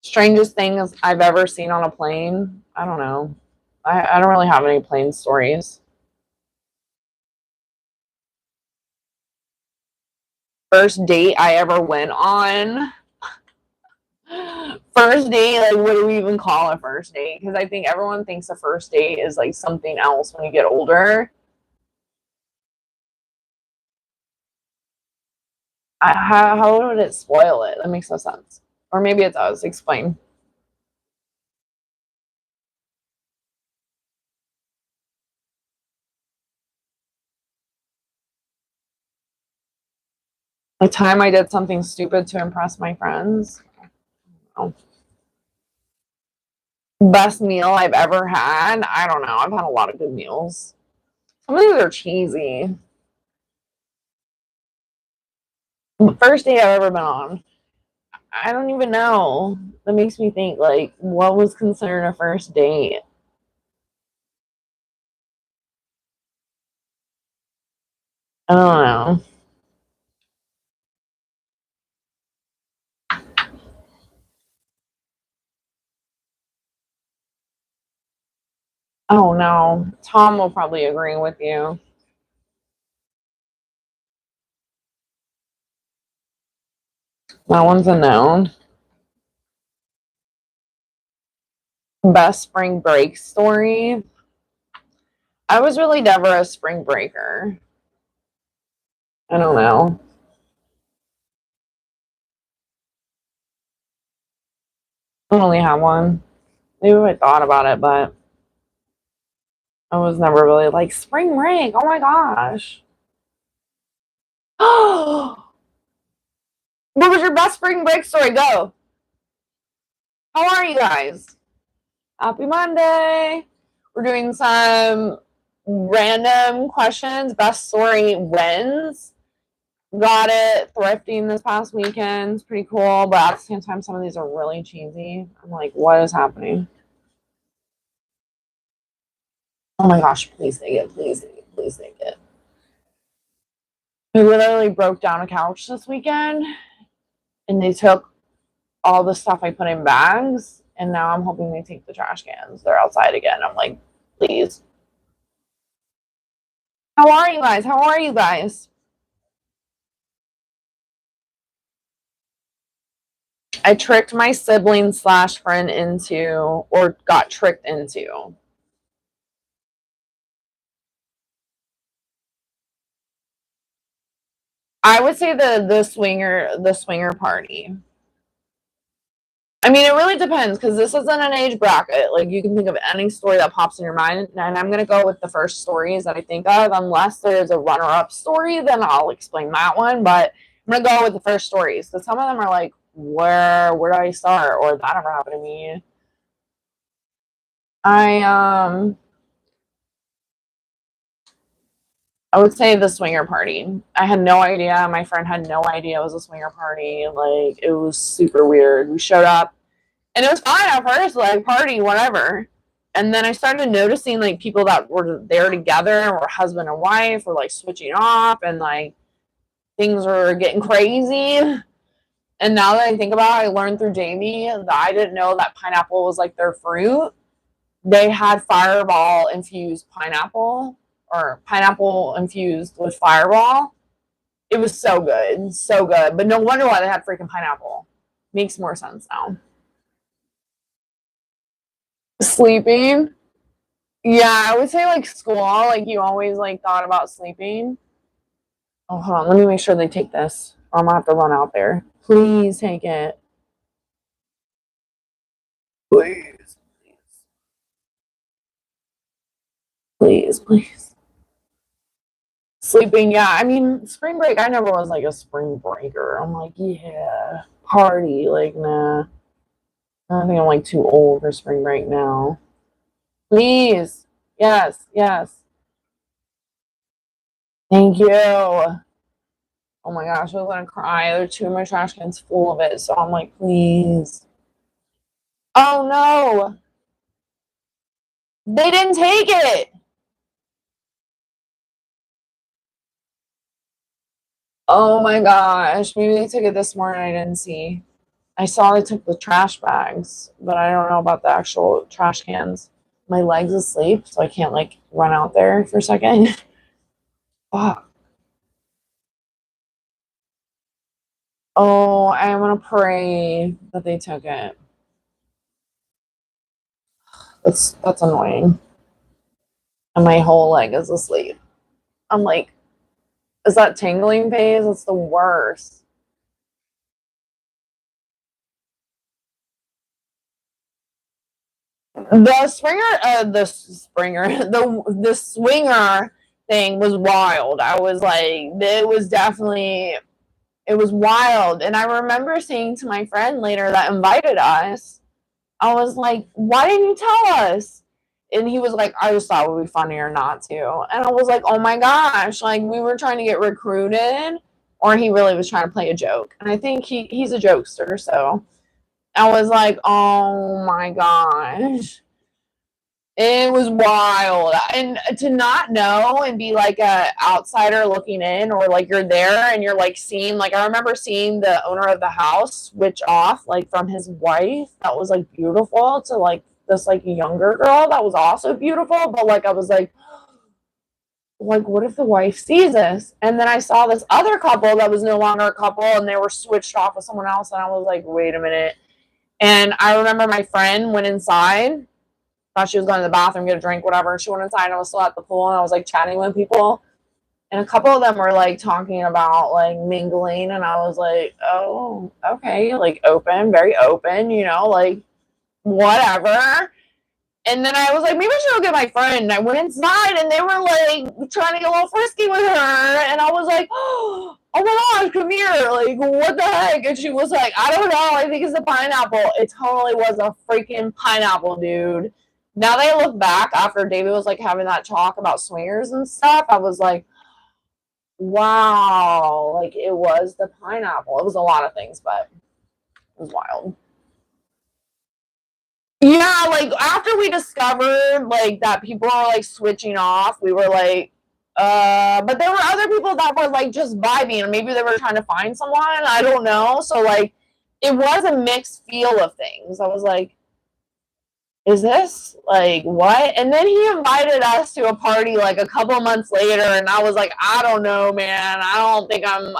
Strangest things I've ever seen on a plane. I don't know. I don't really have any plane stories. First date I ever went on. First date, like what do we even call a first date? Because I think everyone thinks a first date is like something else when you get older. How would it spoil it? That makes no sense. Or maybe it does. Explain. The time I did something stupid to impress my friends. Oh. Best meal I've ever had. I don't know. I've had a lot of good meals. Some of these are cheesy. First date I've ever been on. I don't even know. That makes me think like what was considered a first date. I don't know. Oh no. Tom will probably agree with you. That one's a no. Best spring break story. I was really never a spring breaker. I don't know. I don't really have one. Maybe I thought about it, but I was never really like spring break. Oh my gosh. What was your best spring break story? Go. How are you guys? Happy Monday. We're doing some random questions. Best story wins. Got it. Thrifting this past weekend. It's pretty cool, but at the same time, some of these are really cheesy. I'm like, what is happening? Oh my gosh, please take it. Please take it. Please take it. We literally broke down a couch this weekend and they took all the stuff I put in bags, and now I'm hoping they take the trash cans. They're outside again. I'm like, please. How are you guys? How are you guys? I tricked my sibling slash friend into, or got tricked into. I would say the swinger party. I mean, it really depends because this isn't an age bracket. Like, you can think of any story that pops in your mind, and I'm gonna go with the first stories that I think of. Unless there's a runner-up story, then I'll explain that one. But I'm gonna go with the first stories because some of them are like, where do I start? Or that ever happened to me. I I would say the swinger party. I had no idea. My friend had no idea it was a swinger party. Like, it was super weird. We showed up and it was fine at first, like party, whatever. And then I started noticing like people that were there together were husband and wife were like switching off and like things were getting crazy. And now that I think about it, I learned through Jamie that I didn't know that pineapple was like their fruit. They had fireball infused pineapple or pineapple infused with fireball. It was so good, so good. But no wonder why they had freaking pineapple. Makes more sense now. Sleeping. Yeah, I would say like school. Like you always like thought about sleeping. Oh, hold on. Let me make sure they take this. Or I'm gonna have to run out there. Please take it. Please, please, please. Sleeping, yeah. I mean, spring break. I never was like a spring breaker. I'm like, yeah, party. Like, nah. I think I'm like too old for spring break now. Please. Yes, yes. Thank you. Oh my gosh, I was gonna cry. There are two of my trash cans full of it. So I'm like, please. Oh no. They didn't take it. Oh my gosh. Maybe they took it this morning. I didn't see. I saw they took the trash bags, but I don't know about the actual trash cans. My leg's asleep, so I can't like run out there for a second. Fuck. Oh, I want to pray that they took it. That's annoying. And my whole leg is asleep. I'm like, is that tingling phase? It's the worst. The swinger thing was wild. I was like, it was definitely, it was wild. And I remember saying to my friend later that invited us, I was like, why didn't you tell us? And he was like, I just thought it would be funnier not to. And I was like, oh my gosh, like we were trying to get recruited, or he really was trying to play a joke. And I think he's a jokester, so I was like, oh my gosh. It was wild. And to not know and be like a outsider looking in, or like you're there and you're like seeing, like I remember seeing the owner of the house switch off like from his wife that was like beautiful to like this like younger girl that was also beautiful, but like I was like what if the wife sees this? And then I saw this other couple that was no longer a couple and they were switched off with someone else, and I was like, wait a minute. And I remember my friend went inside, thought she was going to the bathroom, get a drink, whatever. She went inside and I was still at the pool and I was like chatting with people. And a couple of them were like talking about like mingling. And I was like, oh, okay. Like open, very open, like whatever. And then I was like, maybe I should go get my friend. And I went inside and they were like trying to get a little frisky with her. And I was like, oh, oh my gosh, come here. Like, what the heck? And she was like, I don't know. I think it's a pineapple. It totally was a freaking pineapple, dude. Now that I look back after David was like having that talk about swingers and stuff, I was like, wow. Like, it was the pineapple. It was a lot of things, but it was wild. Yeah, like after we discovered like that people are like switching off, we were like, but there were other people that were like just vibing, or maybe they were trying to find someone. I don't know. So like it was a mixed feel of things. I was like, is this like what? And then he invited us to a party like a couple months later, and I was like, I don't know, man. I don't think I'm.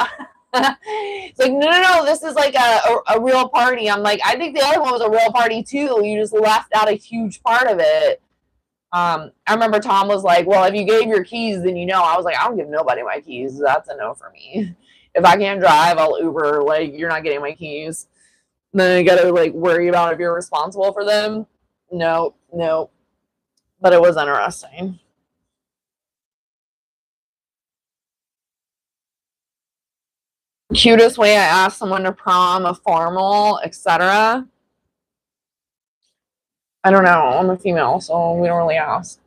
It's like, no, this is like a real party. I'm like, I think the other one was a real party too. You just left out a huge part of it. I remember Tom was like, well, if you gave your keys, then you know. I was like, I don't give nobody my keys. That's a no for me. If I can't drive, I'll Uber. Like, you're not getting my keys. Then you gotta like worry about if you're responsible for them. No, no. But it was interesting. Cutest way I asked someone to prom, a formal, etc. I don't know. I'm a female, so we don't really ask.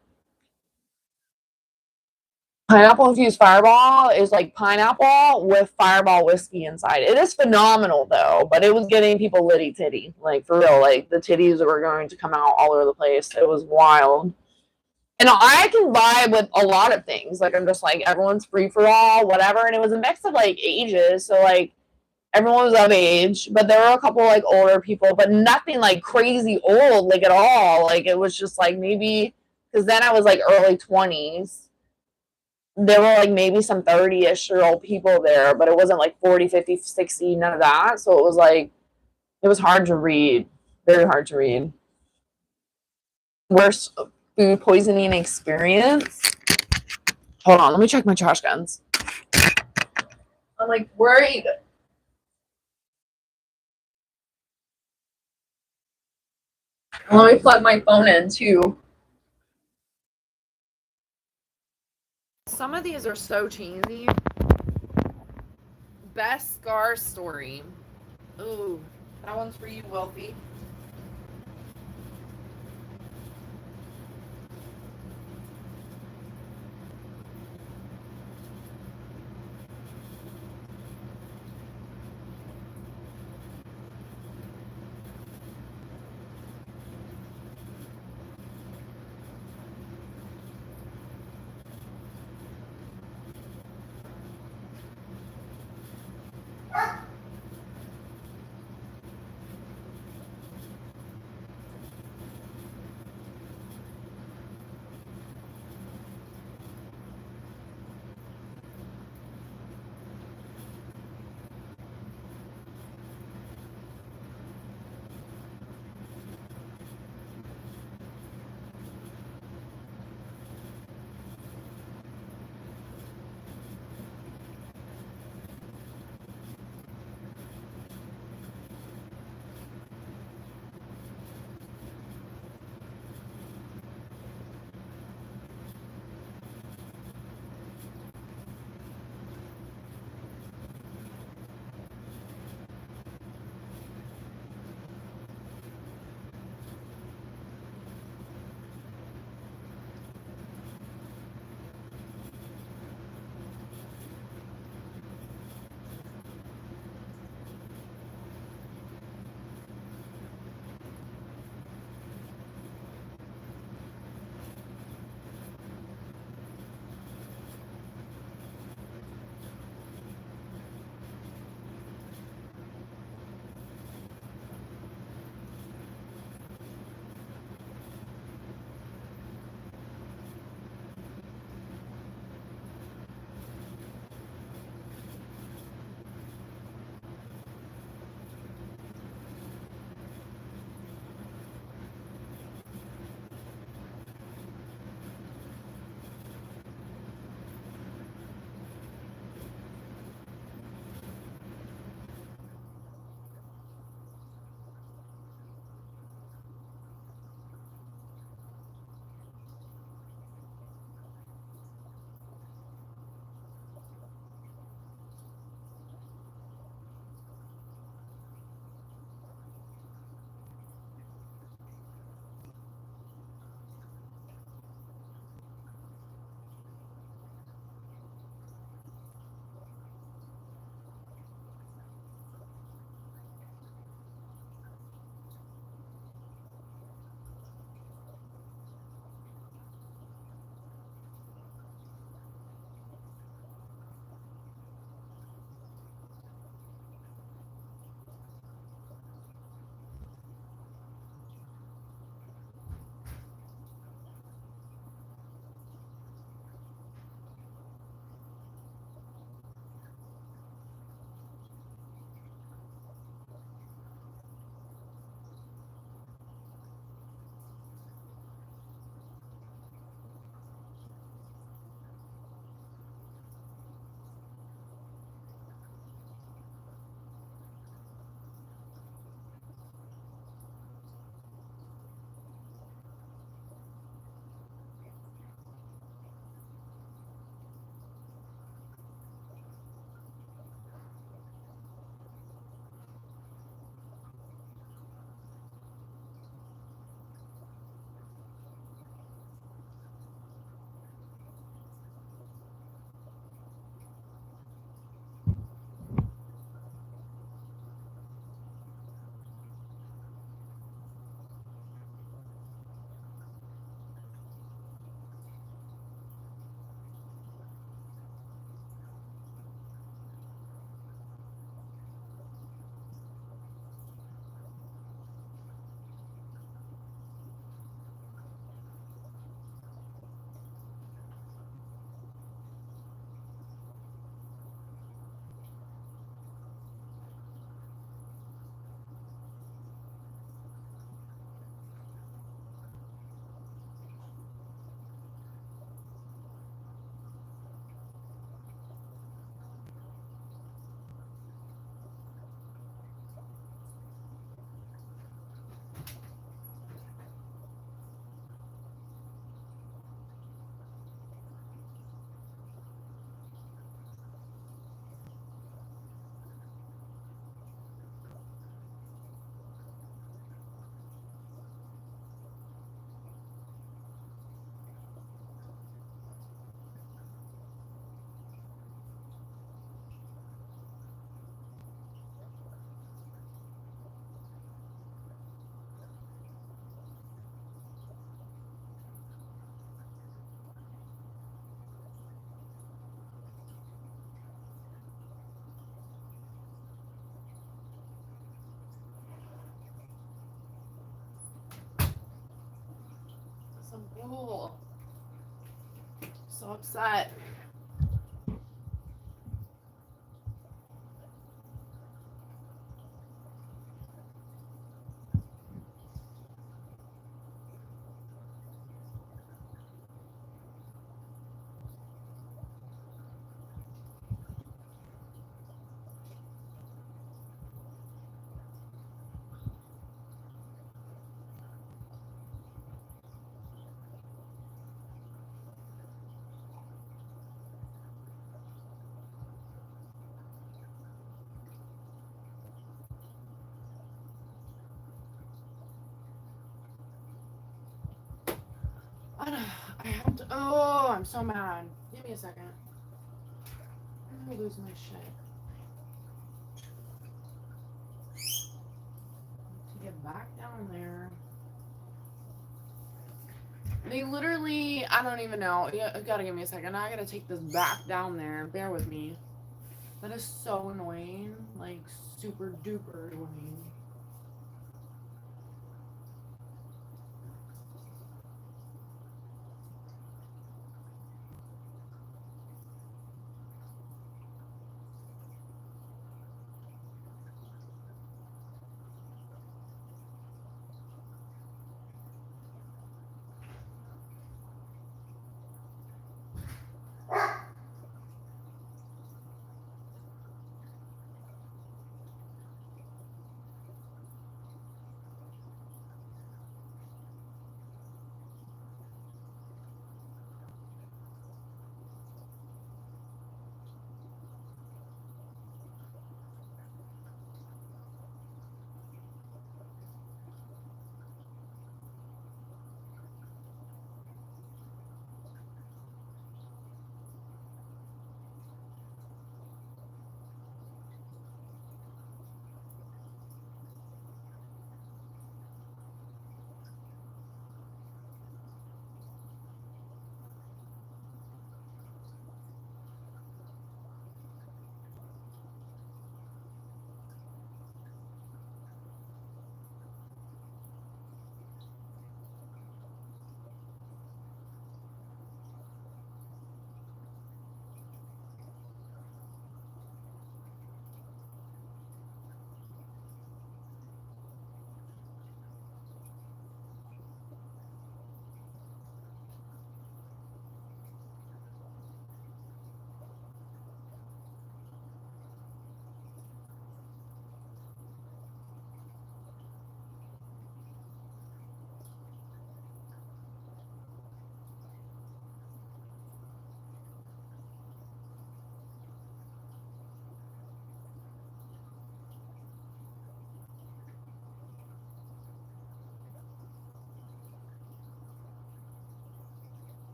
Pineapple infused fireball is like pineapple with fireball whiskey inside. It is phenomenal though, but it was getting people litty titty. Like for real. Like the titties were going to come out all over the place. It was wild. And I can vibe with a lot of things. Like I'm just like everyone's free for all, whatever. And it was a mix of like ages. So like everyone was of age, but there were a couple like older people, but nothing like crazy old, like at all. Like it was just like maybe because then I was like early 20s. There were like maybe some 30-ish-year-old people there, but it wasn't like 40, 50, 60, none of that. So it was like, it was hard to read. Very hard to read. Worst food poisoning experience. Hold on, let me check my trash cans. I'm like worried. Let me plug my phone in too. Some of these are so cheesy. Best scar story. Ooh, that one's for you, Wealthy. Oh, so upset. I have to. Oh, I'm so mad. Give me a second. I'm gonna lose my shit. To get back down there. They literally, I don't even know. You gotta give me a second. I gotta take this back down there. Bear with me. That is so annoying. Like, super duper annoying.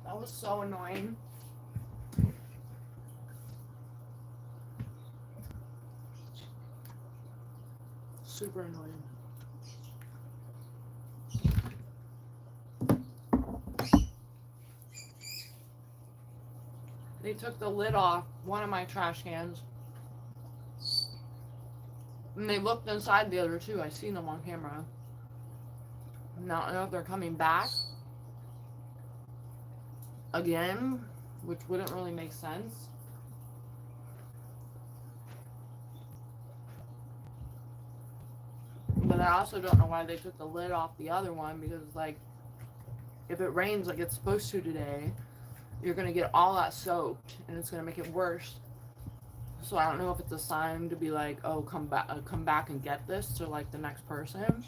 That was so annoying. Super annoying. They took the lid off one of my trash cans. And they looked inside the other two. I seen them on camera. Now I know if they're coming back again, which wouldn't really make sense. But I also don't know why they took the lid off the other one, because like if it rains like it's supposed to today, you're gonna get all that soaked and it's gonna make it worse. So I don't know if it's a sign to be like, oh, come back and get this to like the next person,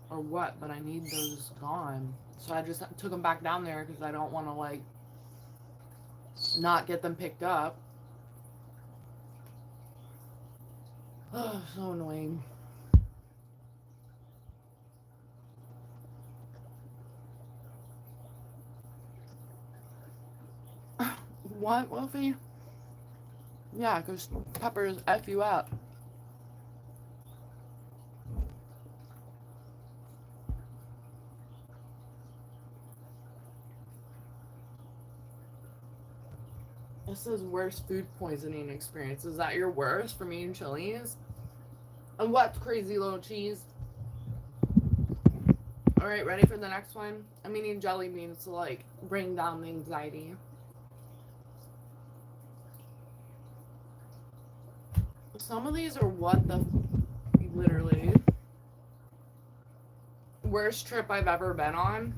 or what. But I need those gone, so I just took them back down there because I don't want to like not get them picked up. Oh, so annoying. What, Wolfie? Yeah, because peppers F you up. This says worst food poisoning experience. Is that your worst for eating chilies? And what's crazy little cheese? Alright, ready for the next one? I'm eating jelly beans to like bring down the anxiety. Some of these are what the literally worst trip I've ever been on.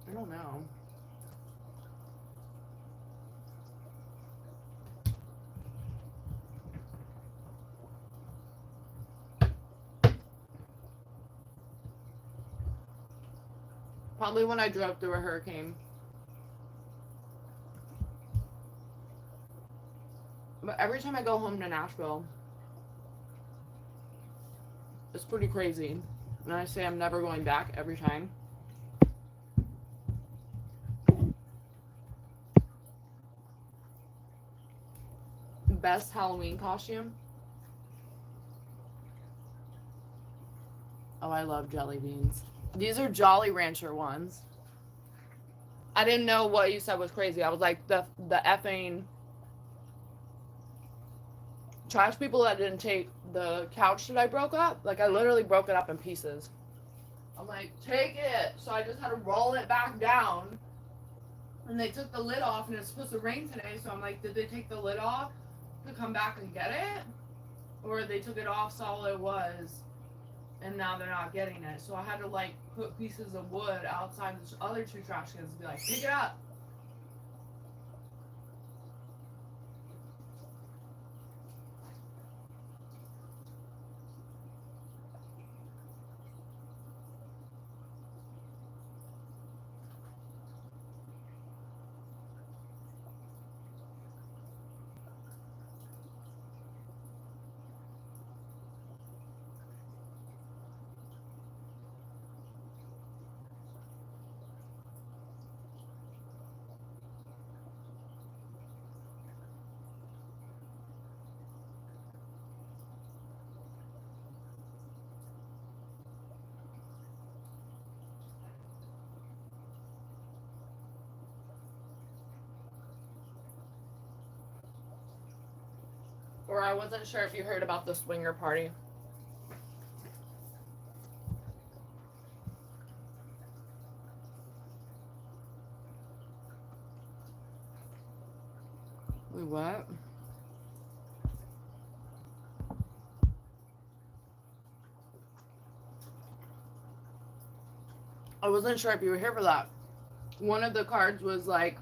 I don't know. Probably when I drove through a hurricane. But every time I go home to Nashville, it's pretty crazy. And I say I'm never going back every time. Best Halloween costume? Oh, I love jelly beans. These are Jolly Rancher ones. I didn't know what you said was crazy. I was like, the effing trash people that didn't take the couch that I broke up. Like, I literally broke it up in pieces. I'm like, take it. So I just had to roll it back down. And they took the lid off, and it's supposed to rain today. So I'm like, did they take the lid off to come back and get it? Or they took it off, saw what it was, and now they're not getting it. So I had to like put pieces of wood outside the other two trash cans and be like, pick it up. Or I wasn't sure if you heard about the swinger party. Wait, what? I wasn't sure if you were here for that. One of the cards was like,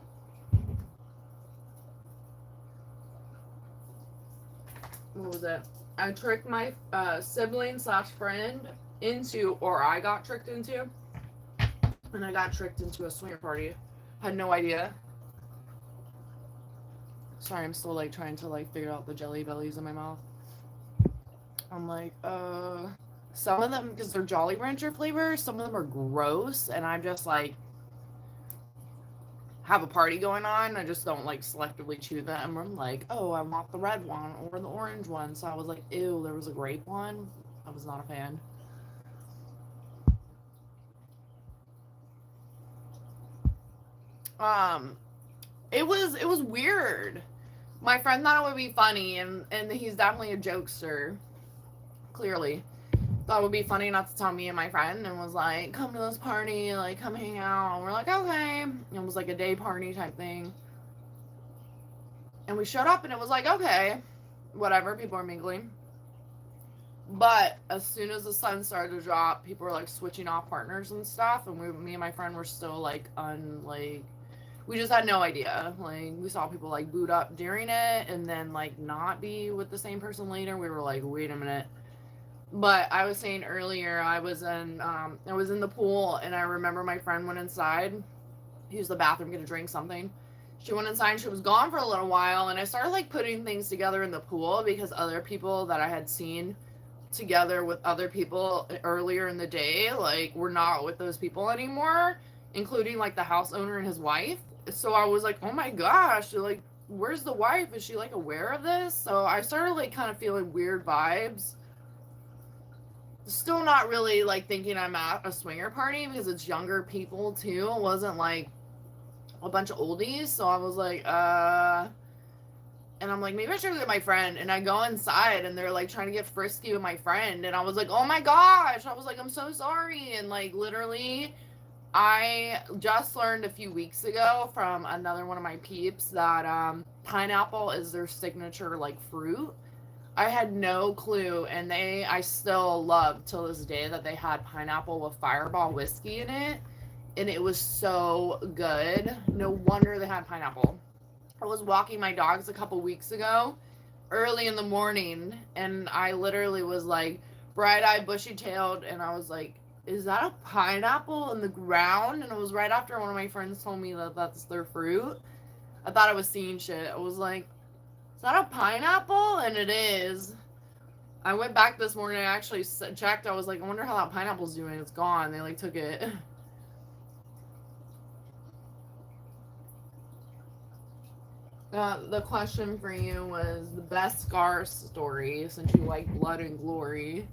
what was it? I tricked my sibling / friend into, or I got tricked into, and I got tricked into a swinger party. Had no idea. Sorry, I'm still like trying to like figure out the jelly bellies in my mouth. I'm like, Some of them, because they're Jolly Rancher flavors, some of them are gross, and I'm just like, have a party going on. I just don't like selectively chew them. I'm like, oh, I want the red one or the orange one. So I was like, ew, there was a grape one. I was not a fan. Um, it was weird. My friend thought it would be funny, and he's definitely a jokester. Clearly, thought it would be funny not to tell me and my friend, and was like, come to this party, like come hang out. And we're like, okay. It was like a day party type thing. And we showed up, and it was like, okay, whatever. People are mingling. But as soon as the sun started to drop, people were like switching off partners and stuff, and me and my friend were still like we just had no idea. Like we saw people like boot up during it, and then like not be with the same person later. We were like, wait a minute. But I was saying earlier, I was in the pool, and I remember my friend went inside, use the bathroom, get a drink, something. She went inside and she was gone for a little while, and I started like putting things together in the pool because other people that I had seen together with other people earlier in the day, like we're not with those people anymore, including like the house owner and his wife. So I was like, oh my gosh, like where's the wife? Is she like aware of this? So I started like kind of feeling weird vibes. Still not really like thinking I'm at a swinger party because it's younger people too. It wasn't like a bunch of oldies. So I was like, and I'm like, maybe I should get my friend. And I go inside, and they're like trying to get frisky with my friend. And I was like, oh my gosh. I was like, I'm so sorry. And like, literally, I just learned a few weeks ago from another one of my peeps that pineapple is their signature like fruit. I had no clue. And I still love till this day that they had pineapple with Fireball whiskey in it. And it was so good. No wonder they had pineapple. I was walking my dogs a couple weeks ago, early in the morning, and I literally was like bright-eyed, bushy-tailed, and I was like, is that a pineapple in the ground? And it was right after one of my friends told me that that's their fruit. I thought I was seeing shit. I was like, is that a pineapple? And it is. I went back this morning, I actually checked. I was like, I wonder how that pineapple's doing. It's gone. They like took it. The question for you was the best scar story, since you like blood and glory.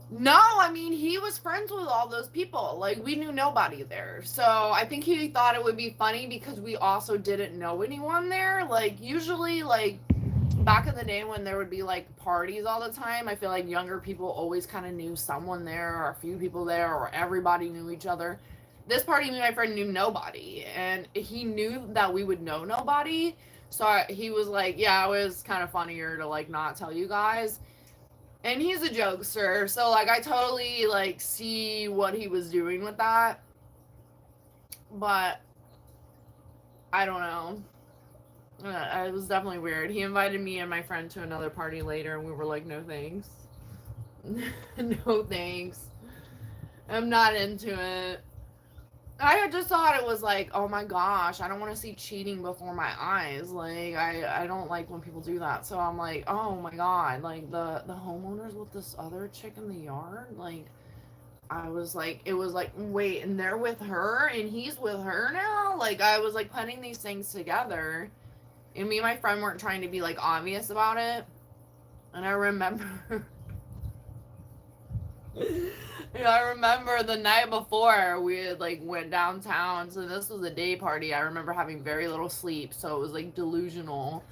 No, I mean, he was friends with all those people. Like, we knew nobody there. So I think he thought it would be funny because we also didn't know anyone there. Like, usually, like, back in the day when there would be like parties all the time, I feel like younger people always kind of knew someone there, or a few people there, or everybody knew each other. This party, me and my friend knew nobody, and he knew that we would know nobody. So he was like, yeah, it was kind of funnier to like not tell you guys. And he's a jokester, so like I totally like see what he was doing with that. But I don't know. It was definitely weird. He invited me and my friend to another party later, and we were like, no thanks. No thanks. I'm not into it. I just thought it was like, oh my gosh, I don't want to see cheating before my eyes. Like, I don't like when people do that. So I'm like, oh my god, like the homeowners with this other chick in the yard. Like, I was like, it was like, wait, and they're with her, and he's with her now. Like, I was like putting these things together. And me and my friend weren't trying to be like obvious about it. And I remember I remember the night before we had like went downtown. So this was a day party. I remember having very little sleep, so it was like delusional.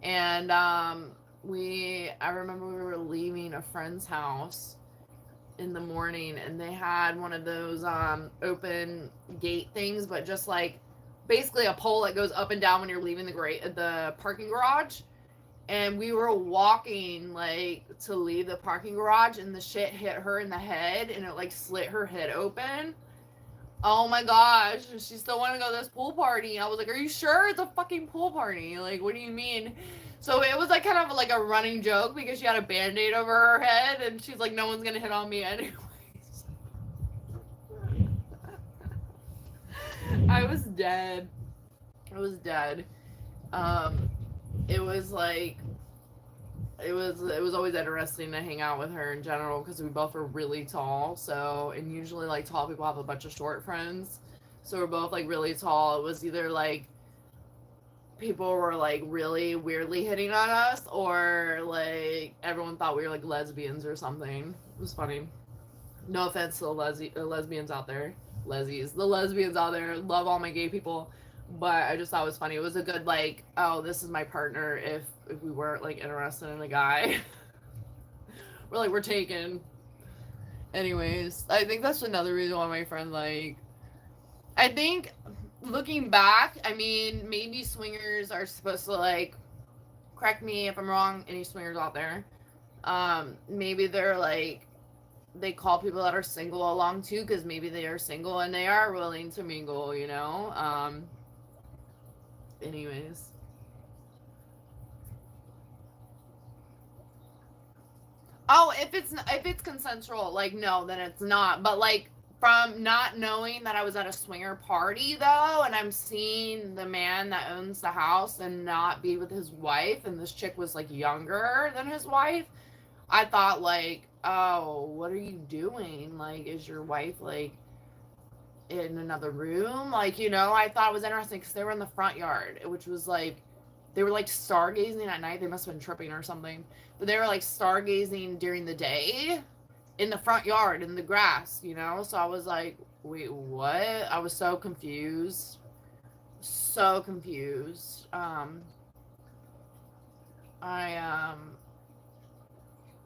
And I remember we were leaving a friend's house in the morning, and they had one of those open gate things, but just like basically a pole that goes up and down when you're leaving the parking garage. And we were walking like to leave the parking garage, and the shit hit her in the head, and it like slit her head open. Oh my gosh, she still wanted to go to this pool party. I was like, are you sure it's a fucking pool party? Like, what do you mean? So it was like kind of like a running joke because she had a band-aid over her head, and she's like, no one's gonna hit on me anyways. I was dead. I was dead. it was like it was always interesting to hang out with her in general because we both were really tall. So, and usually like tall people have a bunch of short friends. So we're both like really tall. It was either like people were like really weirdly hitting on us or like everyone thought we were like lesbians or something. It was funny. No offense to the lesbians out there. The lesbians out there. Love all my gay people. But I just thought it was funny. It was a good like, oh, this is my partner if we weren't like interested in a guy. We're like, we're taken. Anyways, I think that's another reason why my friend like I think looking back, I mean, maybe swingers are supposed to like correct me if I'm wrong, any swingers out there. Maybe they're like they call people that are single along too because maybe they are single and they are willing to mingle, you know. Anyways, oh, if it's consensual, like no, then it's not. But like from not knowing that I was at a swinger party though, and I'm seeing the man that owns the house and not be with his wife, and this chick was like younger than his wife. I thought like, oh, what are you doing? Like, is your wife like in another room? Like, you know, I thought it was interesting because they were in the front yard, which was like, they were like stargazing at night. They must have been tripping or something. But they were like stargazing during the day in the front yard in the grass, you know? So I was like, wait, what? I was so confused. So confused. I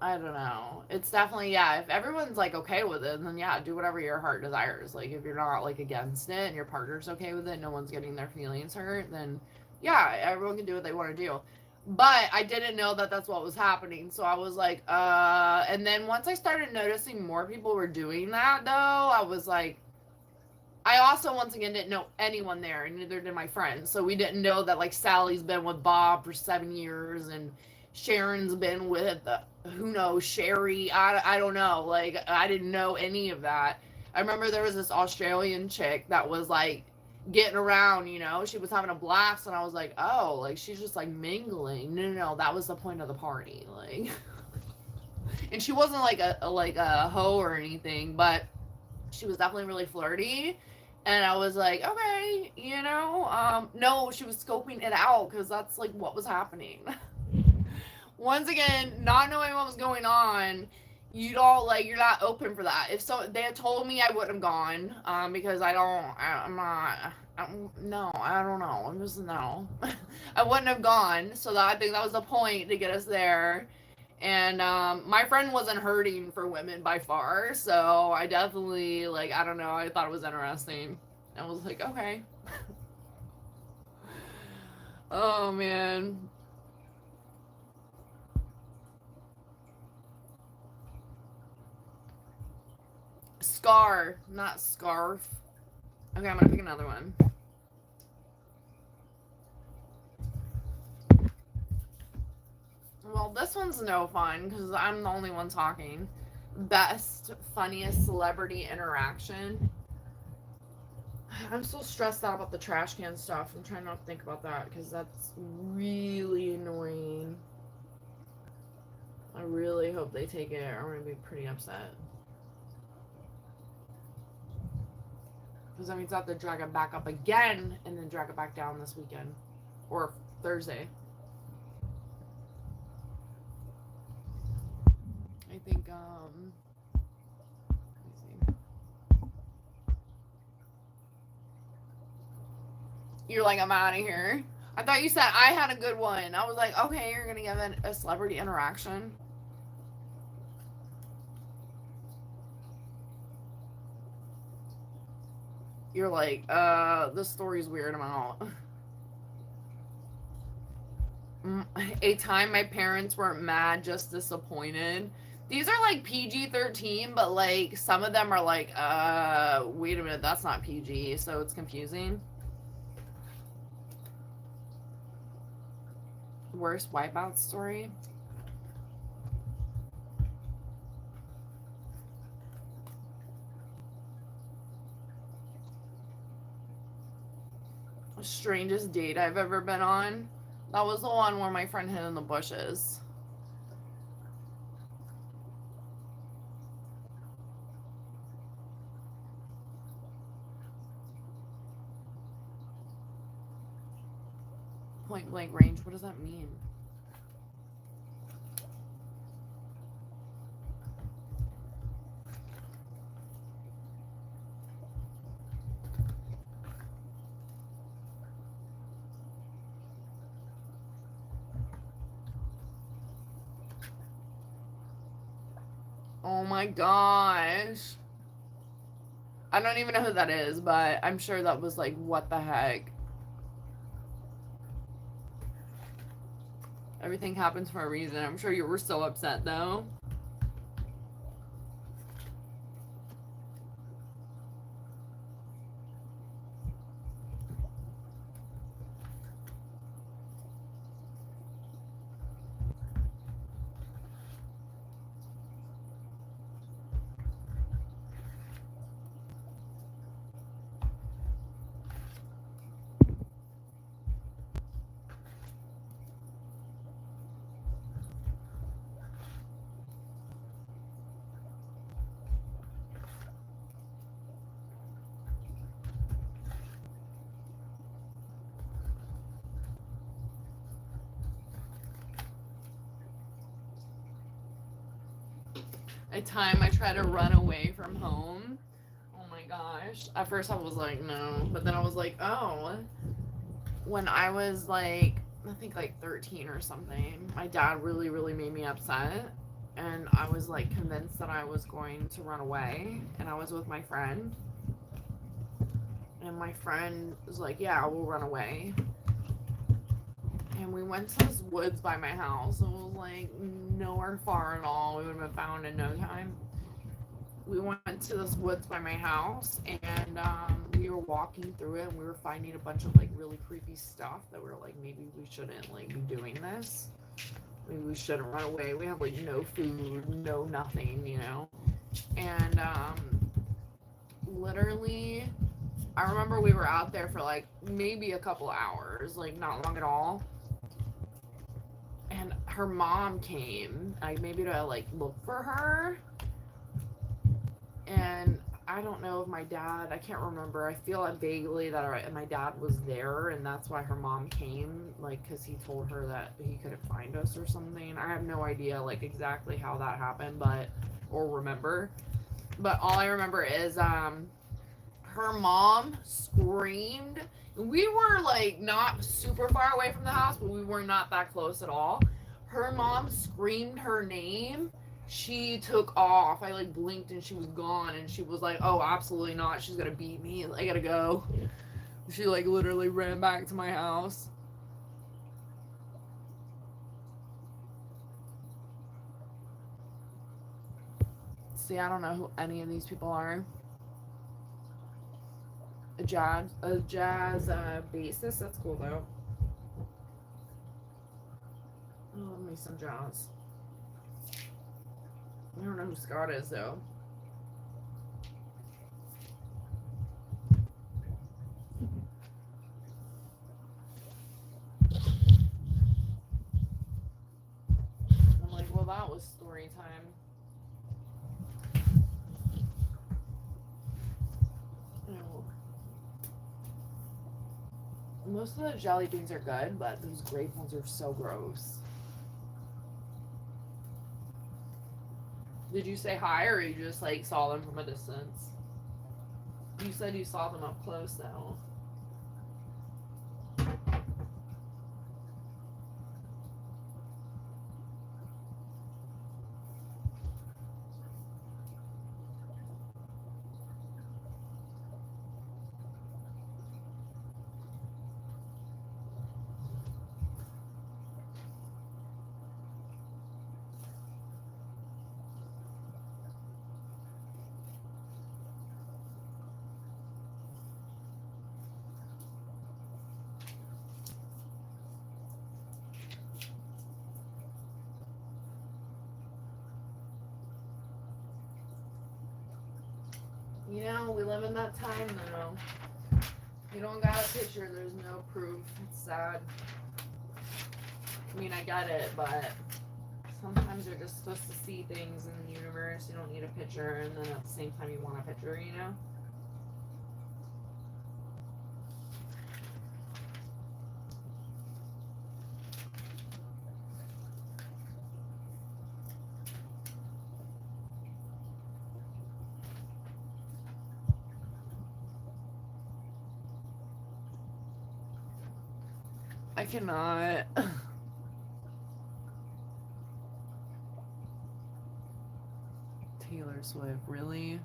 I don't know. It's definitely, yeah, if everyone's like okay with it, then yeah, do whatever your heart desires. Like if you're not like against it and your partner's okay with it, no one's getting their feelings hurt, then yeah, everyone can do what they want to do. But I didn't know that that's what was happening. So I was like, and then once I started noticing more people were doing that though, I was like, I also once again didn't know anyone there, and neither did my friends. So we didn't know that like Sally's been with Bob for 7 years, and Sharon's been with who knows Sherry. I don't know. Like I didn't know any of that. I remember there was this Australian chick that was like getting around. You know, she was having a blast, and I was like, oh, like she's just like mingling. No, that was the point of the party. Like, and she wasn't like a hoe or anything, but she was definitely really flirty. And I was like, okay, you know, no, she was scoping it out because that's like what was happening. Once again, not knowing what was going on, you don't like you're not open for that. If so, they had told me I wouldn't have gone, because I'm not. No, I don't know. I'm just no. I wouldn't have gone. So that I think that was the point to get us there. And my friend wasn't hurting for women by far, so I definitely like I don't know. I thought it was interesting. I was like, okay. Oh man. Scar, not scarf. Okay, I'm gonna pick another one. Well, this one's no fun because I'm the only one talking. Best, funniest celebrity interaction. I'm so stressed out about the trash can stuff. I'm trying not to think about that because that's really annoying. I really hope they take it or I'm going to be pretty upset. Because that means I have to drag it back up again and then drag it back down this weekend. Or Thursday. I think, let me see. You're like, I'm out of here. I thought you said I had a good one. I was like, okay, you're going to give a celebrity interaction. You're like, this story's weird. I'm out. A time my parents weren't mad, just disappointed. These are like PG-13, but like some of them are like, wait a minute, that's not PG, so it's confusing. Worst wipeout story? Strangest date I've ever been on? That was the one where my friend hid in the bushes. Point blank range, what does that mean? Oh my gosh. I don't even know who that is, but I'm sure that was like, what the heck? Everything happens for a reason. I'm sure you were so upset though. A time I tried to run away from home. Oh my gosh. At first I was like, no. But then I was like, oh. When I was like, I think like 13 or something, my dad really, really made me upset. And I was like convinced that I was going to run away. And I was with my friend. And my friend was like, yeah, we'll run away. And we went to this woods by my house. It was like nowhere far at all. We would have been found in no time. We went to this woods by my house, and we were walking through it, and we were finding a bunch of like really creepy stuff that we were like, maybe we shouldn't like be doing this. Maybe we shouldn't run away. We have like no food, no nothing, you know. And literally, I remember we were out there for like maybe a couple hours, like not long at all. And her mom came, like maybe to like look for her. And I don't know if my dad, I can't remember. I feel like vaguely that my dad was there, and that's why her mom came, like, because he told her that he couldn't find us or something. I have no idea, like, exactly how that happened, or remember. But all I remember is, her mom screamed. We were, like, not super far away from the house, but we were not that close at all. Her mom screamed her name. She took off. I like blinked and she was gone, and she was like, oh, absolutely not, she's gonna beat me, I gotta go. She like literally ran back to my house. See, I don't know who any of these people are. A jazz bassist, that's cool though. I love me some jazz. I don't know who Scott is though. I'm like, well, that was story time. Ew. Most of the jelly beans are good, but these grape ones are so gross. Did you say hi, or you just like saw them from a distance? You said you saw them up close though. You know, we live in that time though. You don't got a picture, there's no proof. It's sad. I mean, I get it, but sometimes you're just supposed to see things in the universe. You don't need a picture, and then at the same time, you want a picture, you know? I cannot. Taylor Swift, really?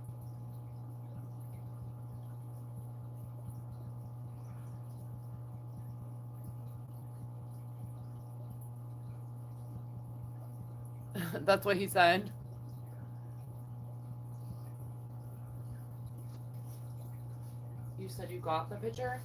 That's what he said. You said you got the picture?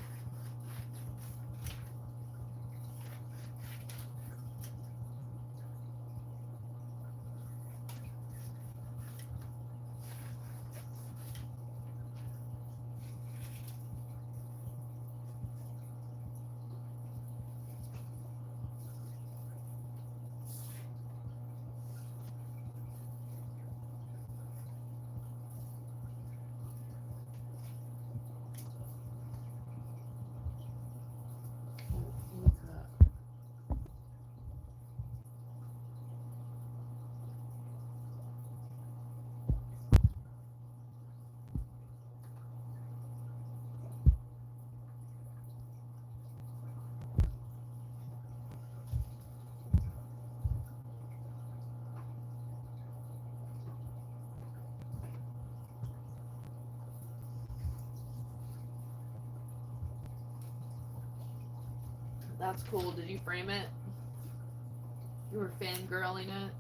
What's that? That's cool. Did you frame it? You were fangirling it?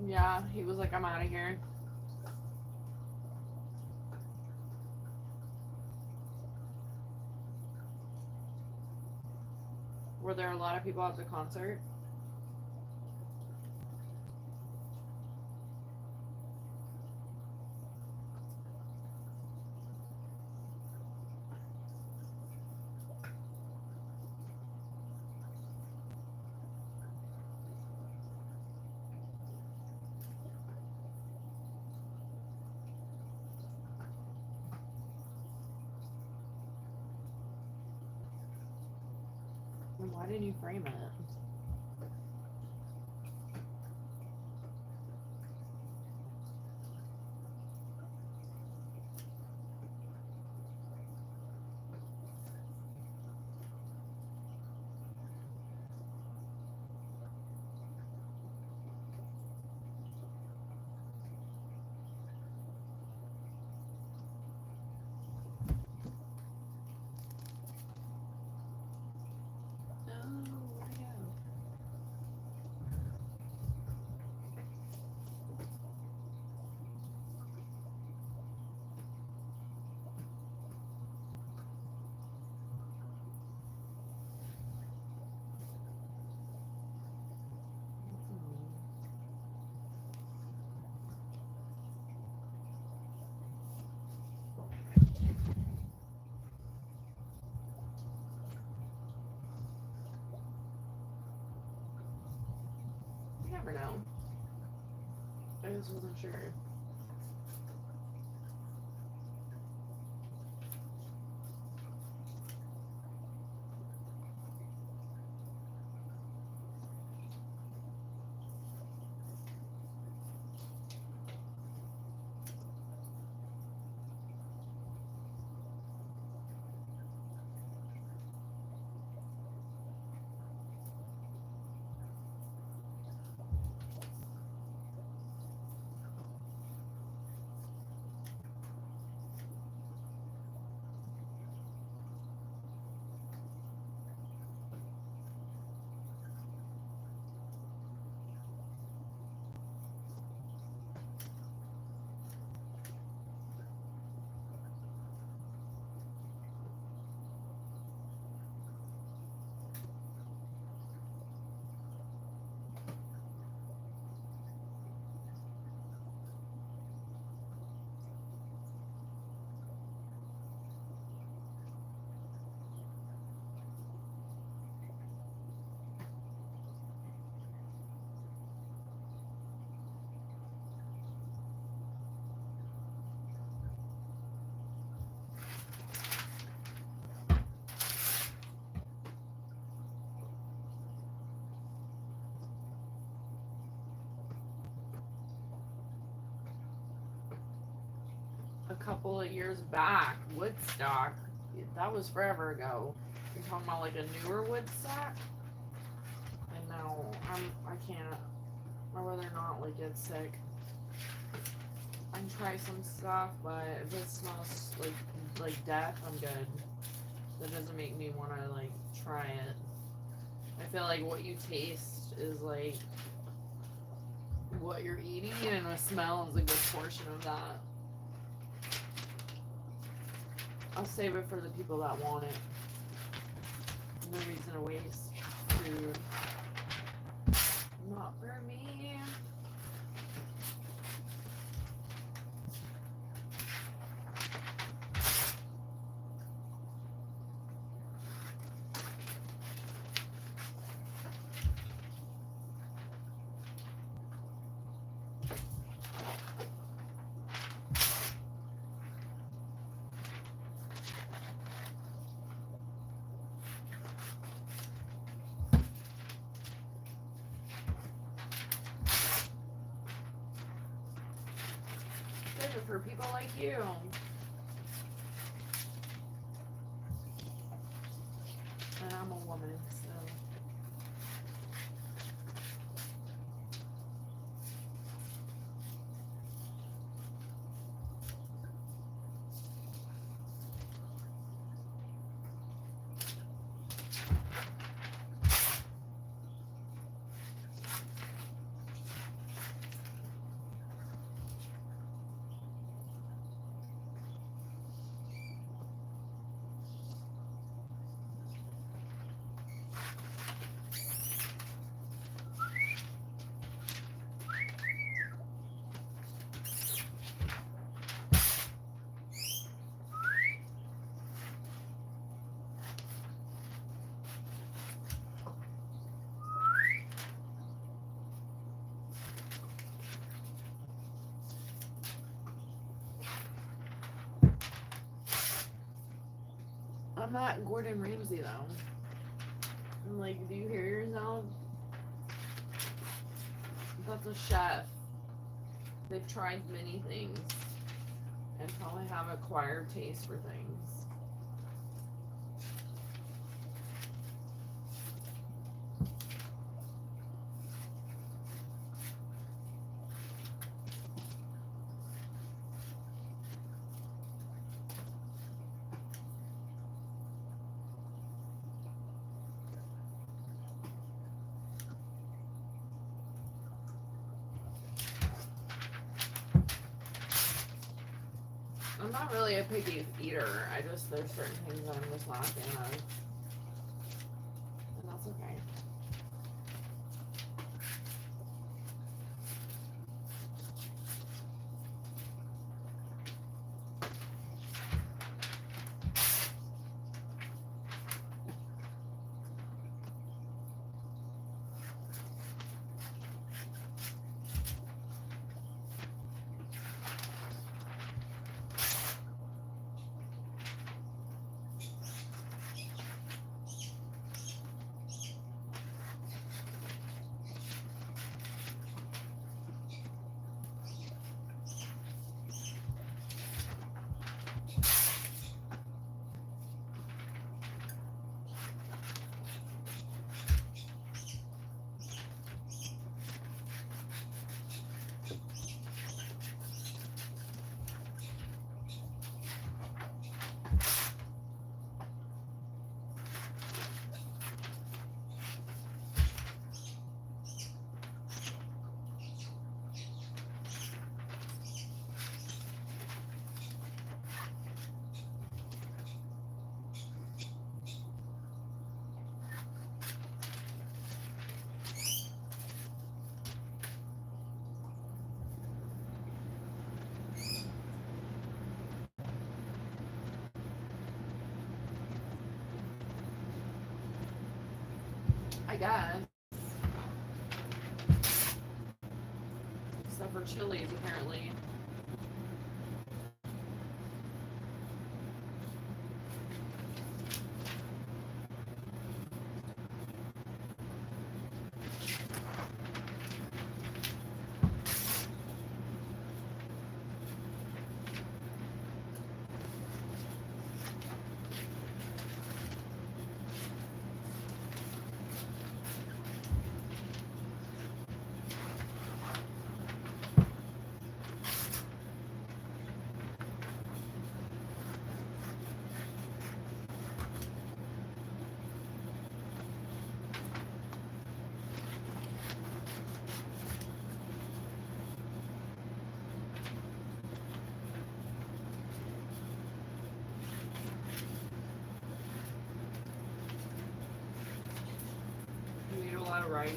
Yeah, he was like, I'm out of here. Were there a lot of people at the concert? Why didn't you frame it? never know. I just wasn't sure. A couple of years back, Woodstock, that was forever ago. You're talking about like a newer Woodstock? And now I can't. My brother not like get sick. I can try some stuff, but if it smells like death, I'm good. That doesn't make me want to like try it. I feel like what you taste is like what you're eating, and the smell is a good portion of that. I'll save it for the people that want it. No reason to waste food. Not for me. For people like you. And I'm a woman, so. I'm not Gordon Ramsay though. I'm like, do you hear yourself? That's a chef. They've tried many things and probably have acquired taste for things. I'm not really a picky eater. There's certain things that I'm just not a fan of. And that's okay. I guess. Except for Chili's, apparently. You eat a lot of rice.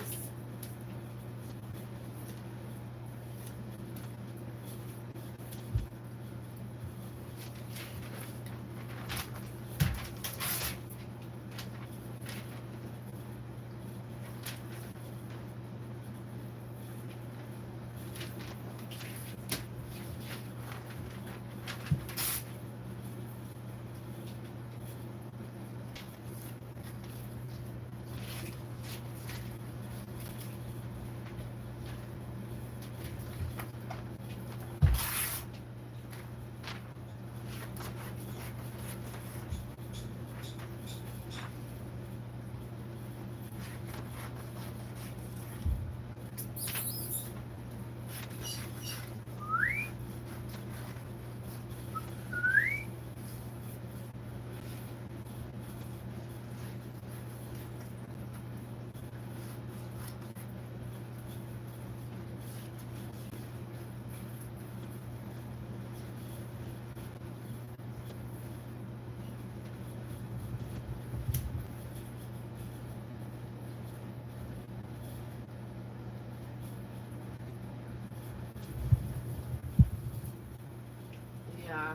Yeah,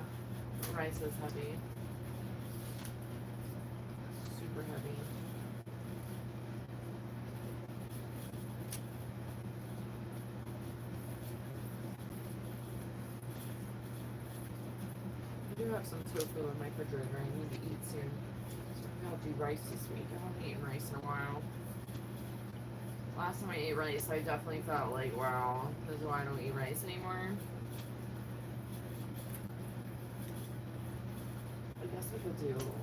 rice is heavy. Super heavy. I do have some tofu in my refrigerator I need to eat soon. I'll do rice this week. I haven't eaten rice in a while. Last time I ate rice, I definitely felt like, wow, this is why I don't eat rice anymore. I guess I could do noodles.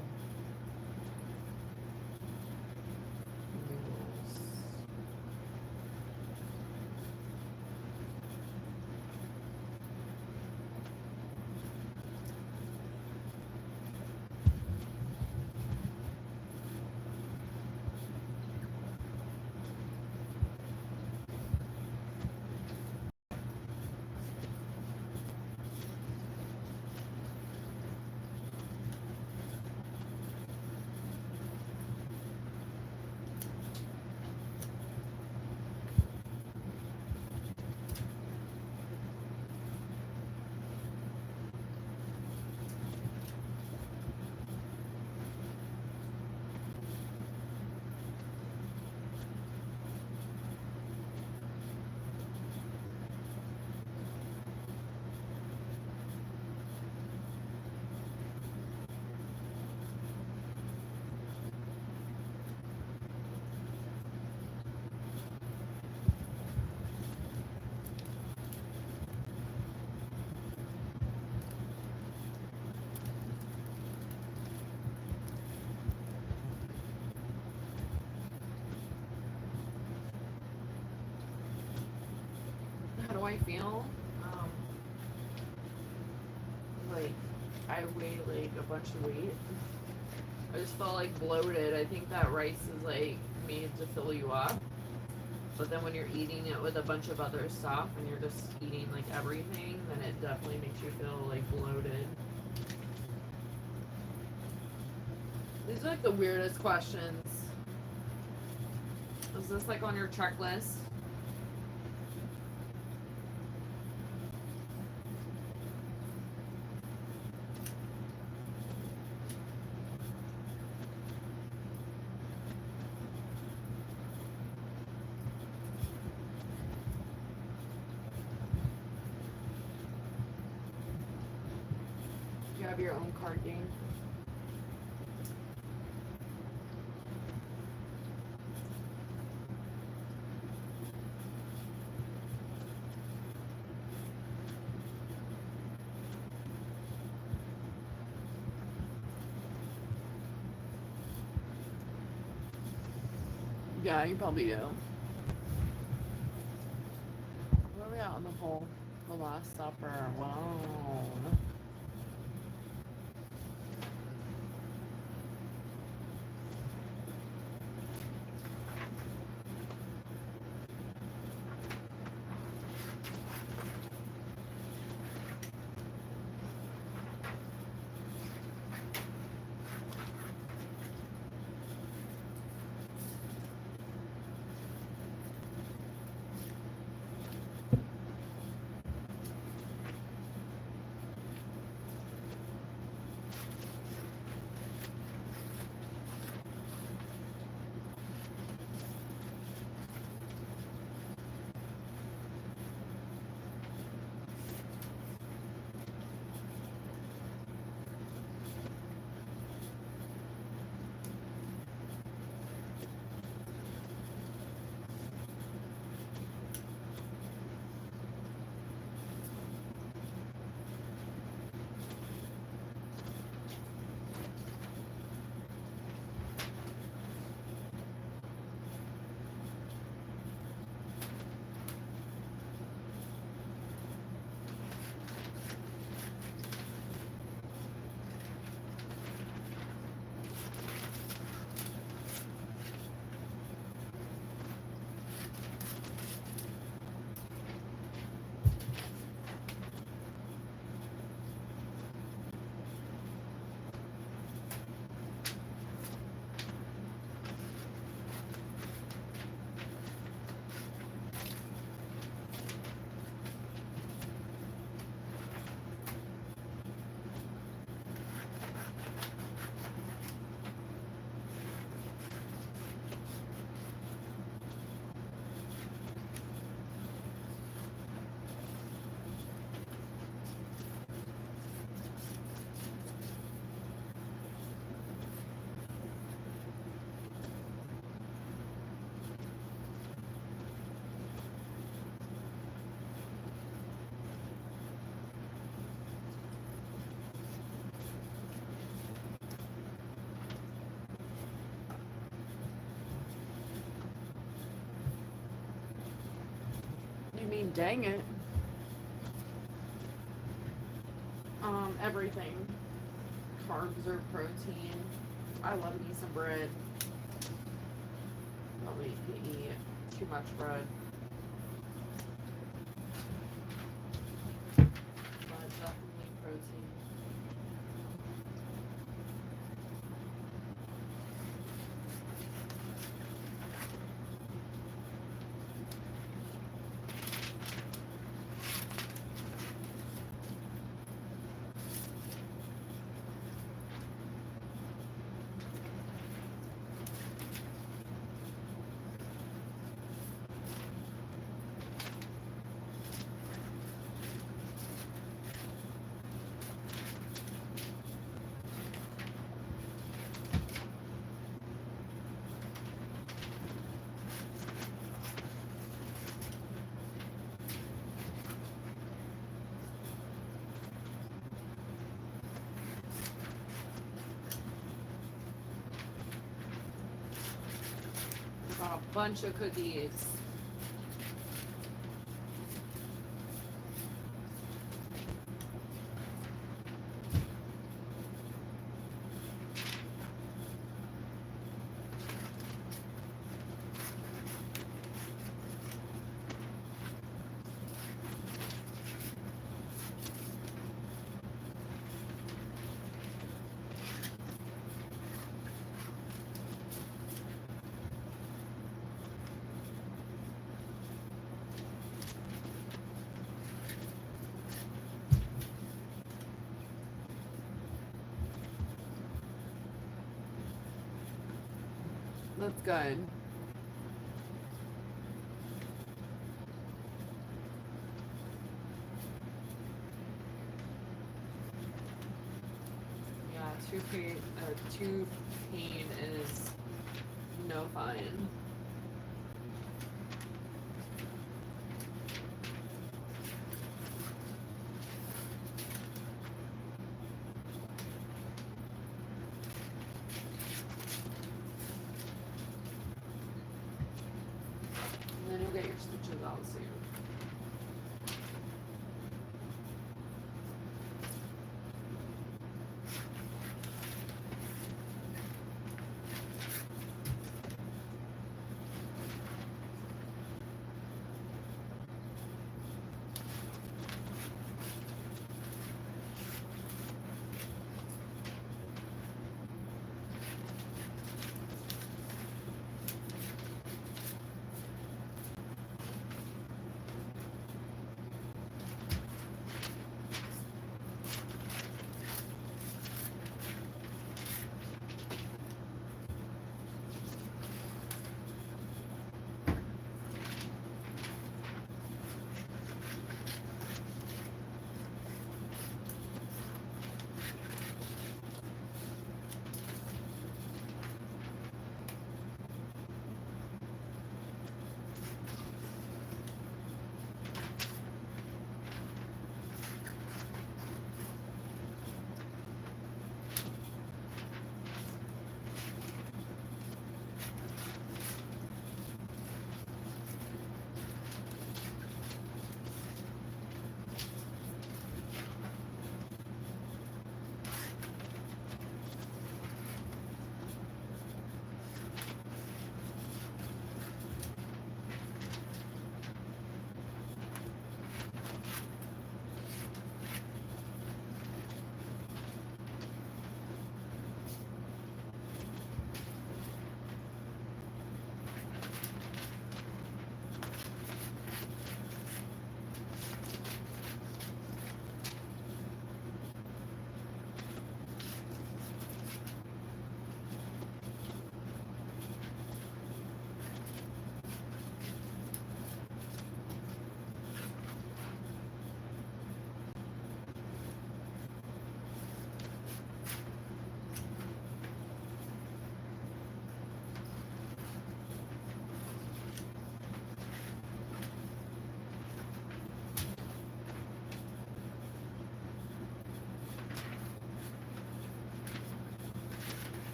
How do I feel? Like I weighed like a bunch of weight. I just felt like bloated. I think that rice is like made to fill you up. But then when you're eating it with a bunch of other stuff and you're just eating like everything, then it definitely makes you feel like bloated. These are like the weirdest questions. Is this like on your checklist? have your own card game. Yeah, you probably do. Where are we at on the whole? The Last Supper. Wow. You mean dang it? Everything. Carbs or protein. I love me some bread. Don't make me eat too much bread. But definitely protein. Got a bunch of cookies. That's good. Tooth pain is no fun. And then you'll get your stitches out soon.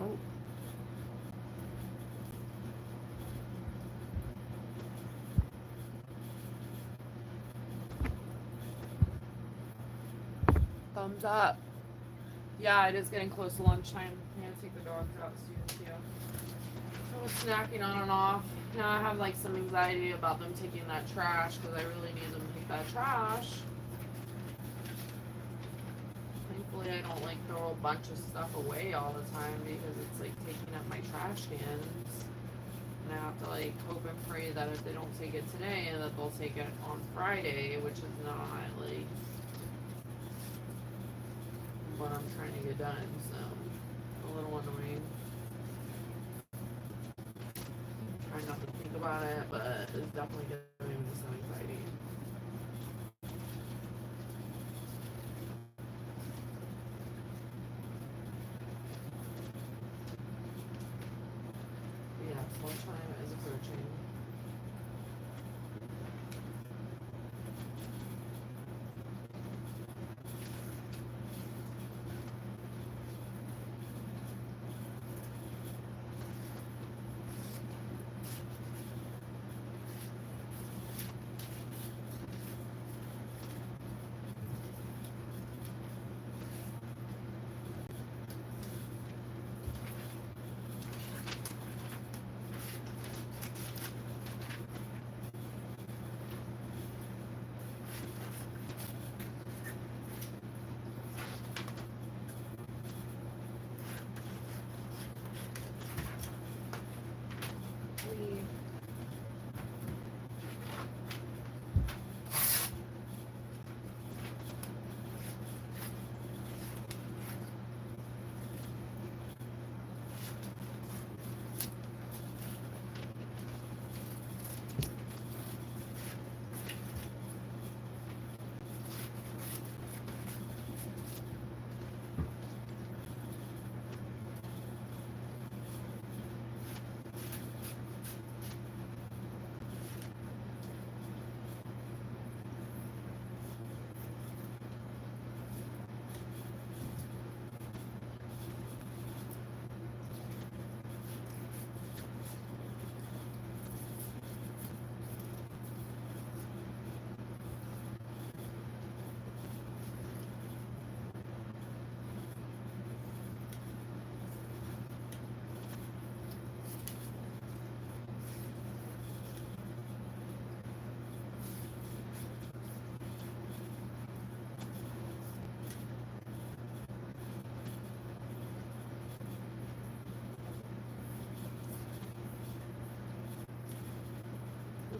Oh. Thumbs up. Yeah, it is getting close to lunchtime. I'm gonna take the dogs out soon too. I was snacking on and off. Now I have like some anxiety about them taking that trash because I really need them to take that trash. Thankfully, I don't like throw a bunch of stuff away all the time because it's like taking up my trash cans. And I have to like hope and pray that if they don't take it today, that they'll take it on Friday, which is not like what I'm trying to get done. So a little annoying. Trying not to think about it, but it's definitely giving me some anxiety. Yes, lunchtime is approaching.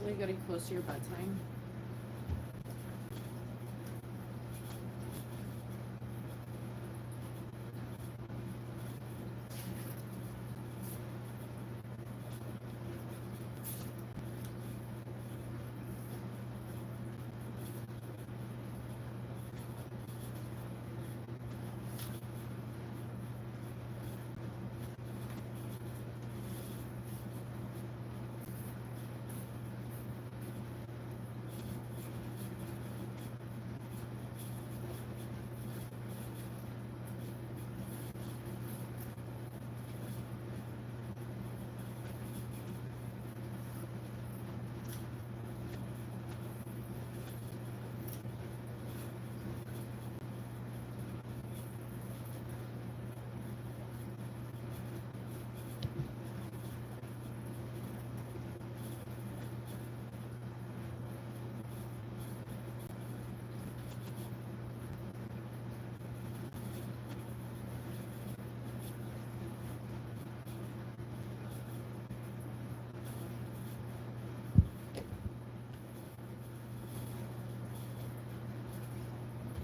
Really getting close to your bedtime.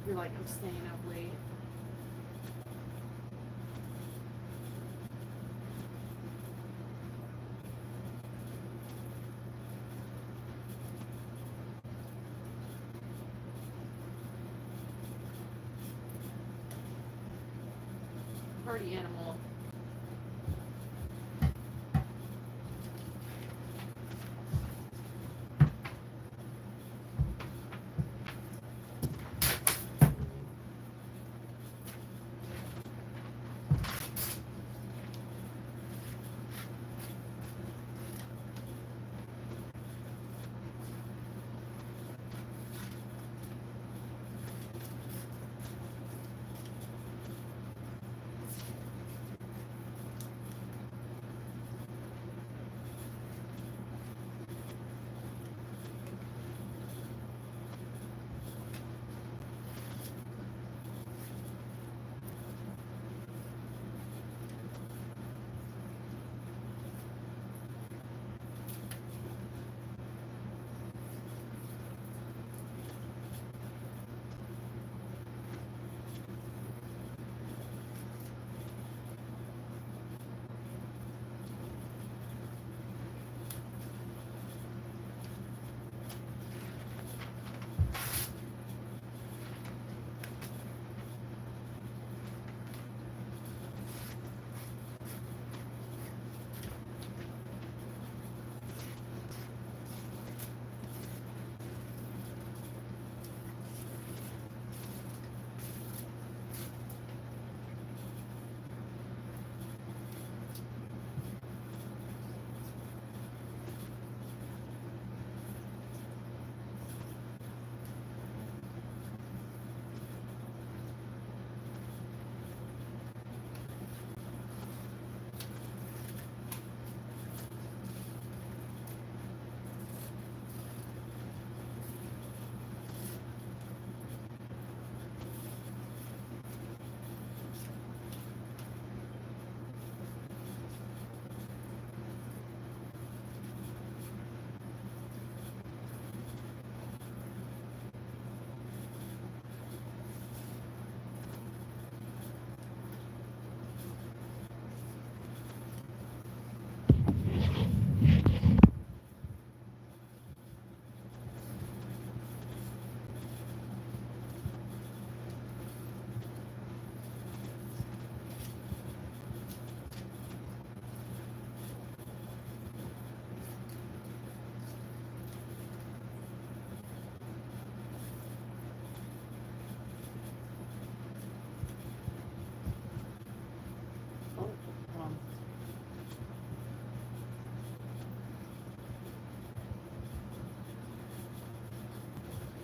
You're like, I'm staying up late. Party animal.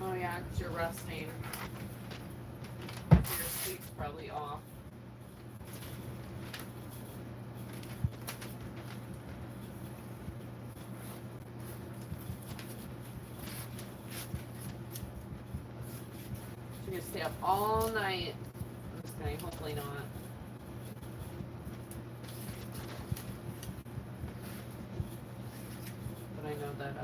Oh yeah, because you're resting. Your sleep's probably off. You're gonna stay up all night. Okay, hopefully not. But I know that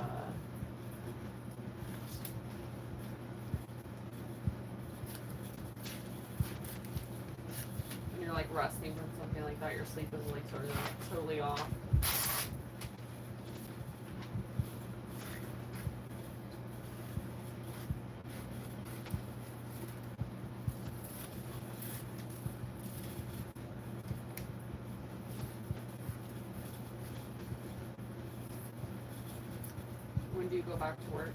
like resting from something like that, your sleep is like sort of totally off. When do you go back to work?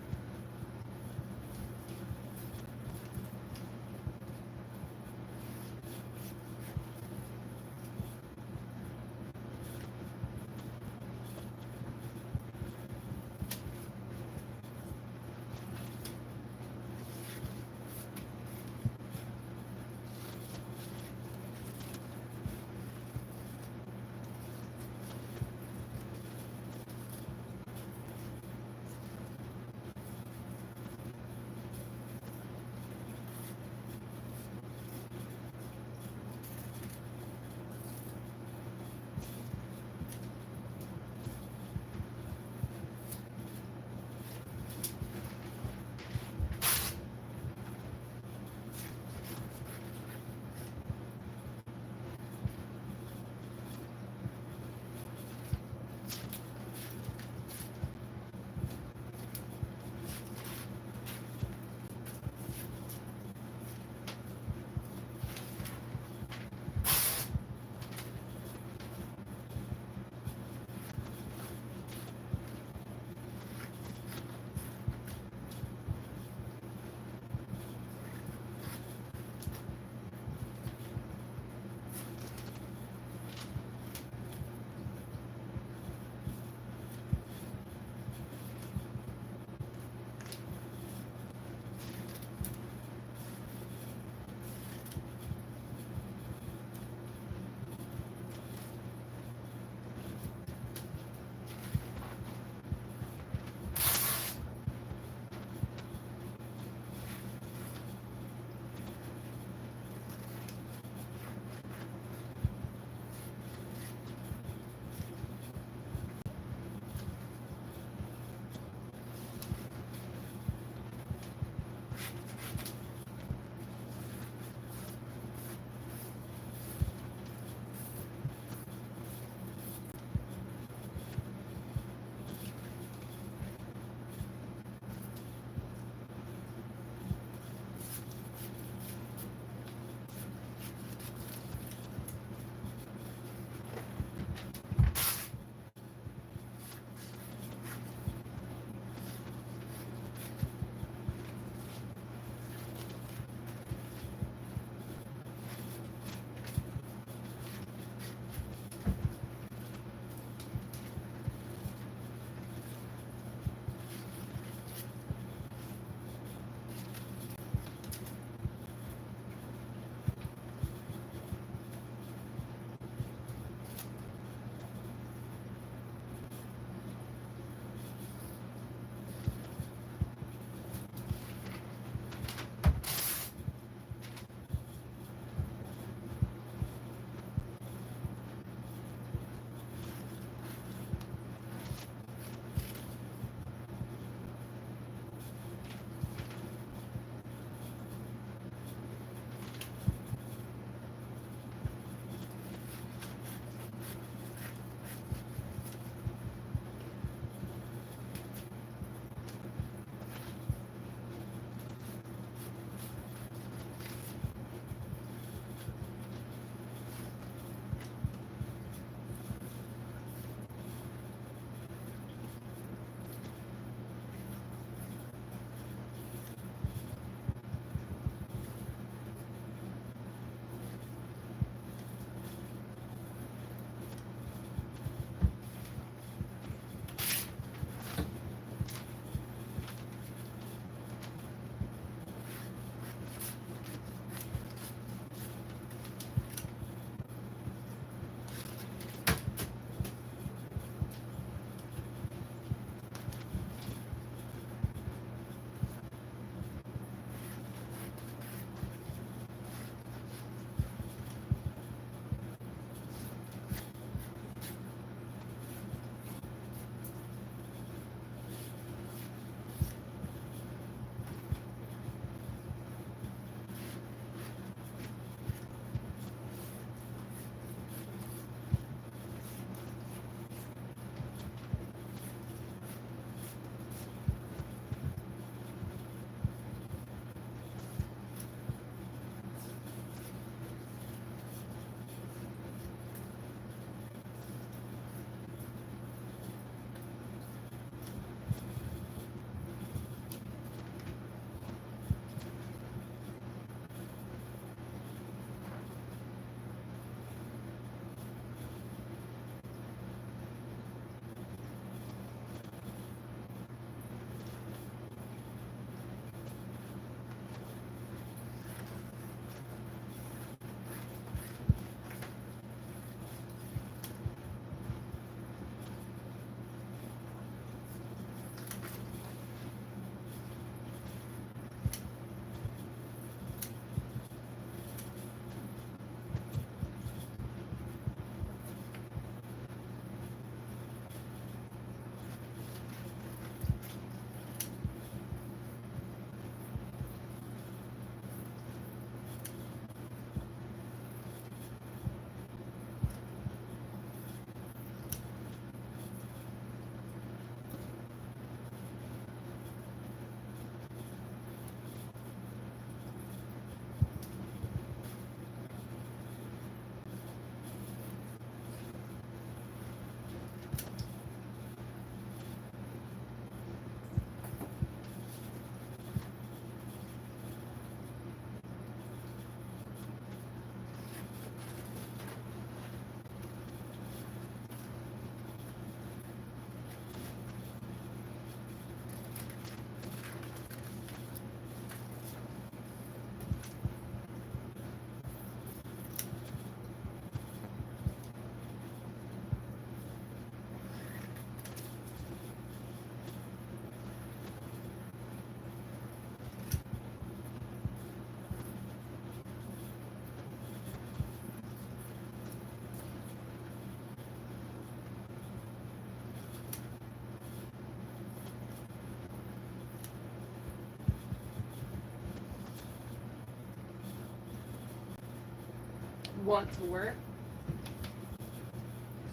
want to work.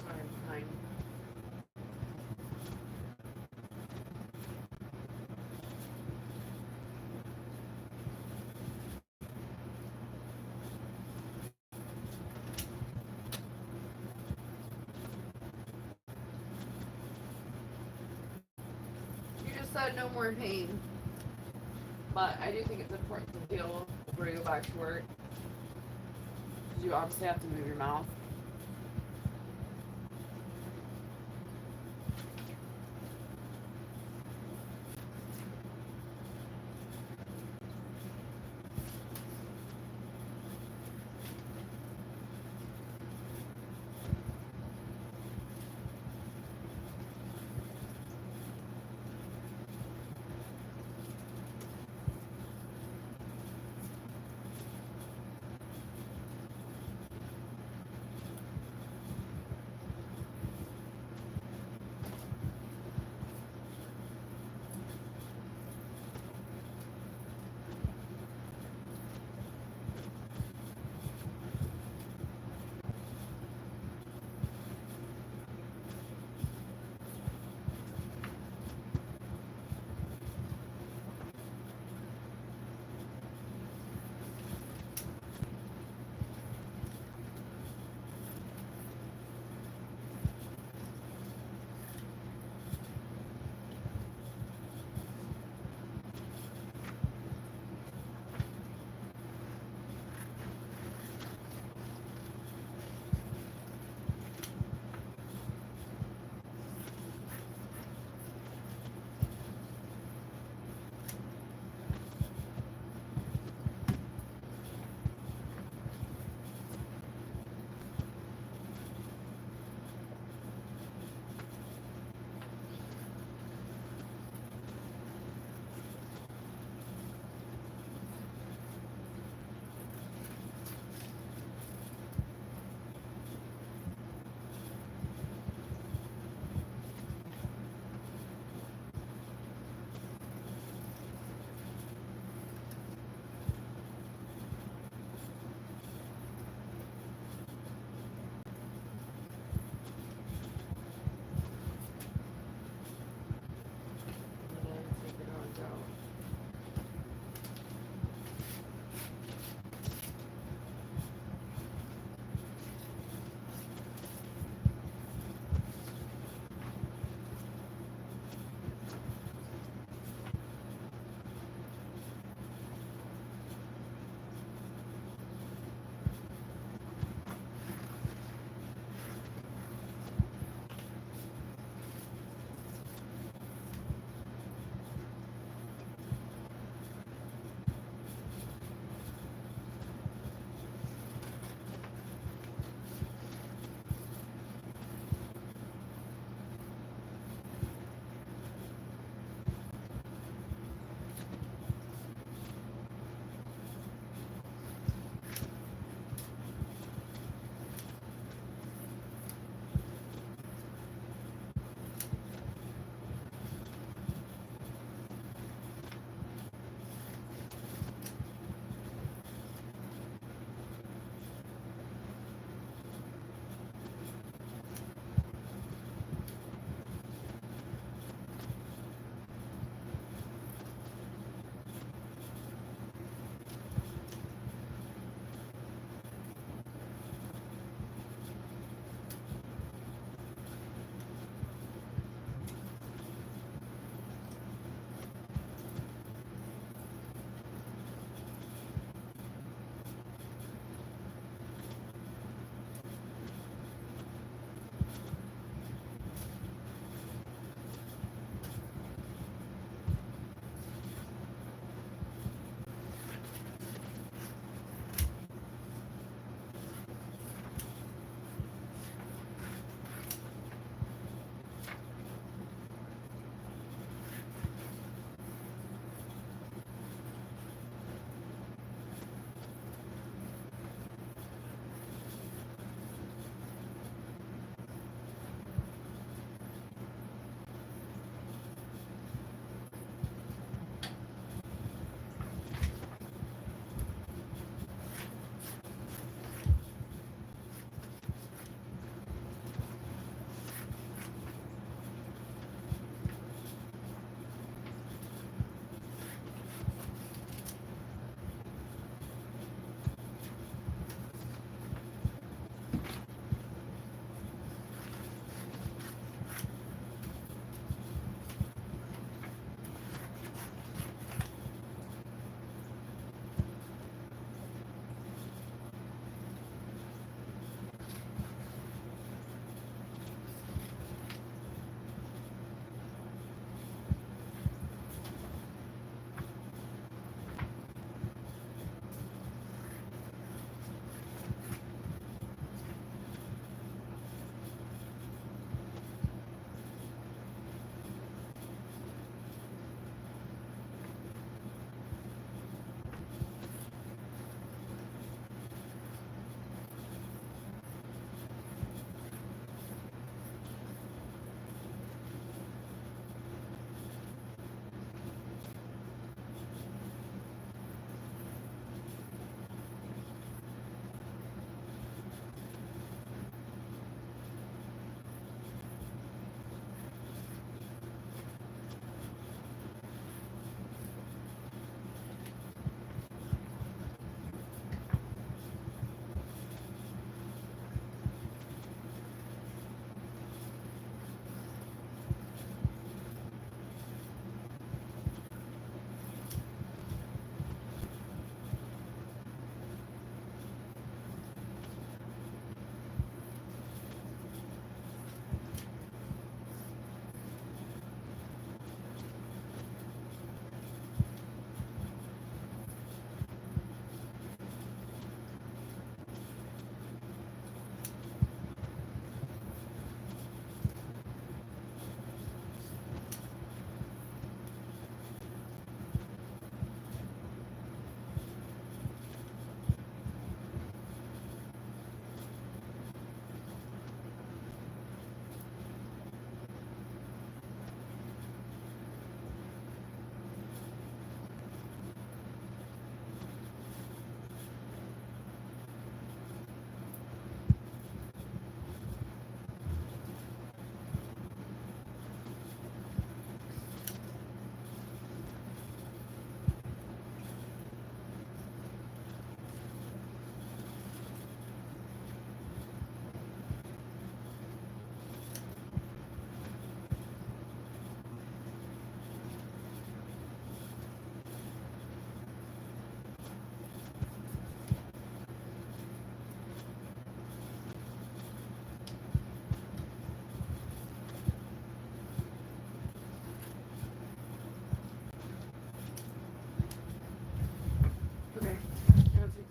Sorry, I'm behind. You just said no more pain. But I do think it's important to heal before you go back to work. Because you obviously have to move your mouth.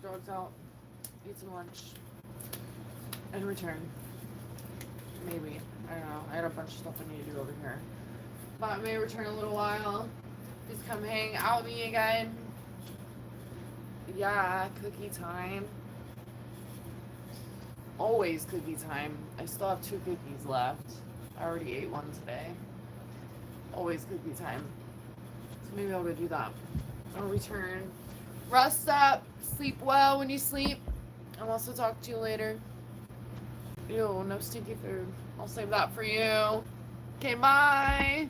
dogs out, eat some lunch, and return. Maybe. I don't know. I had a bunch of stuff I need to do over here. But I may return a little while. Just come hang out with me again. Yeah, cookie time. Always cookie time. I still have 2 cookies left. I already ate one today. Always cookie time. So maybe I'll go do that. I'll return. Rest up. Sleep well when you sleep. I'll also talk to you later. Ew, no stinky food. I'll save that for you. Okay, bye.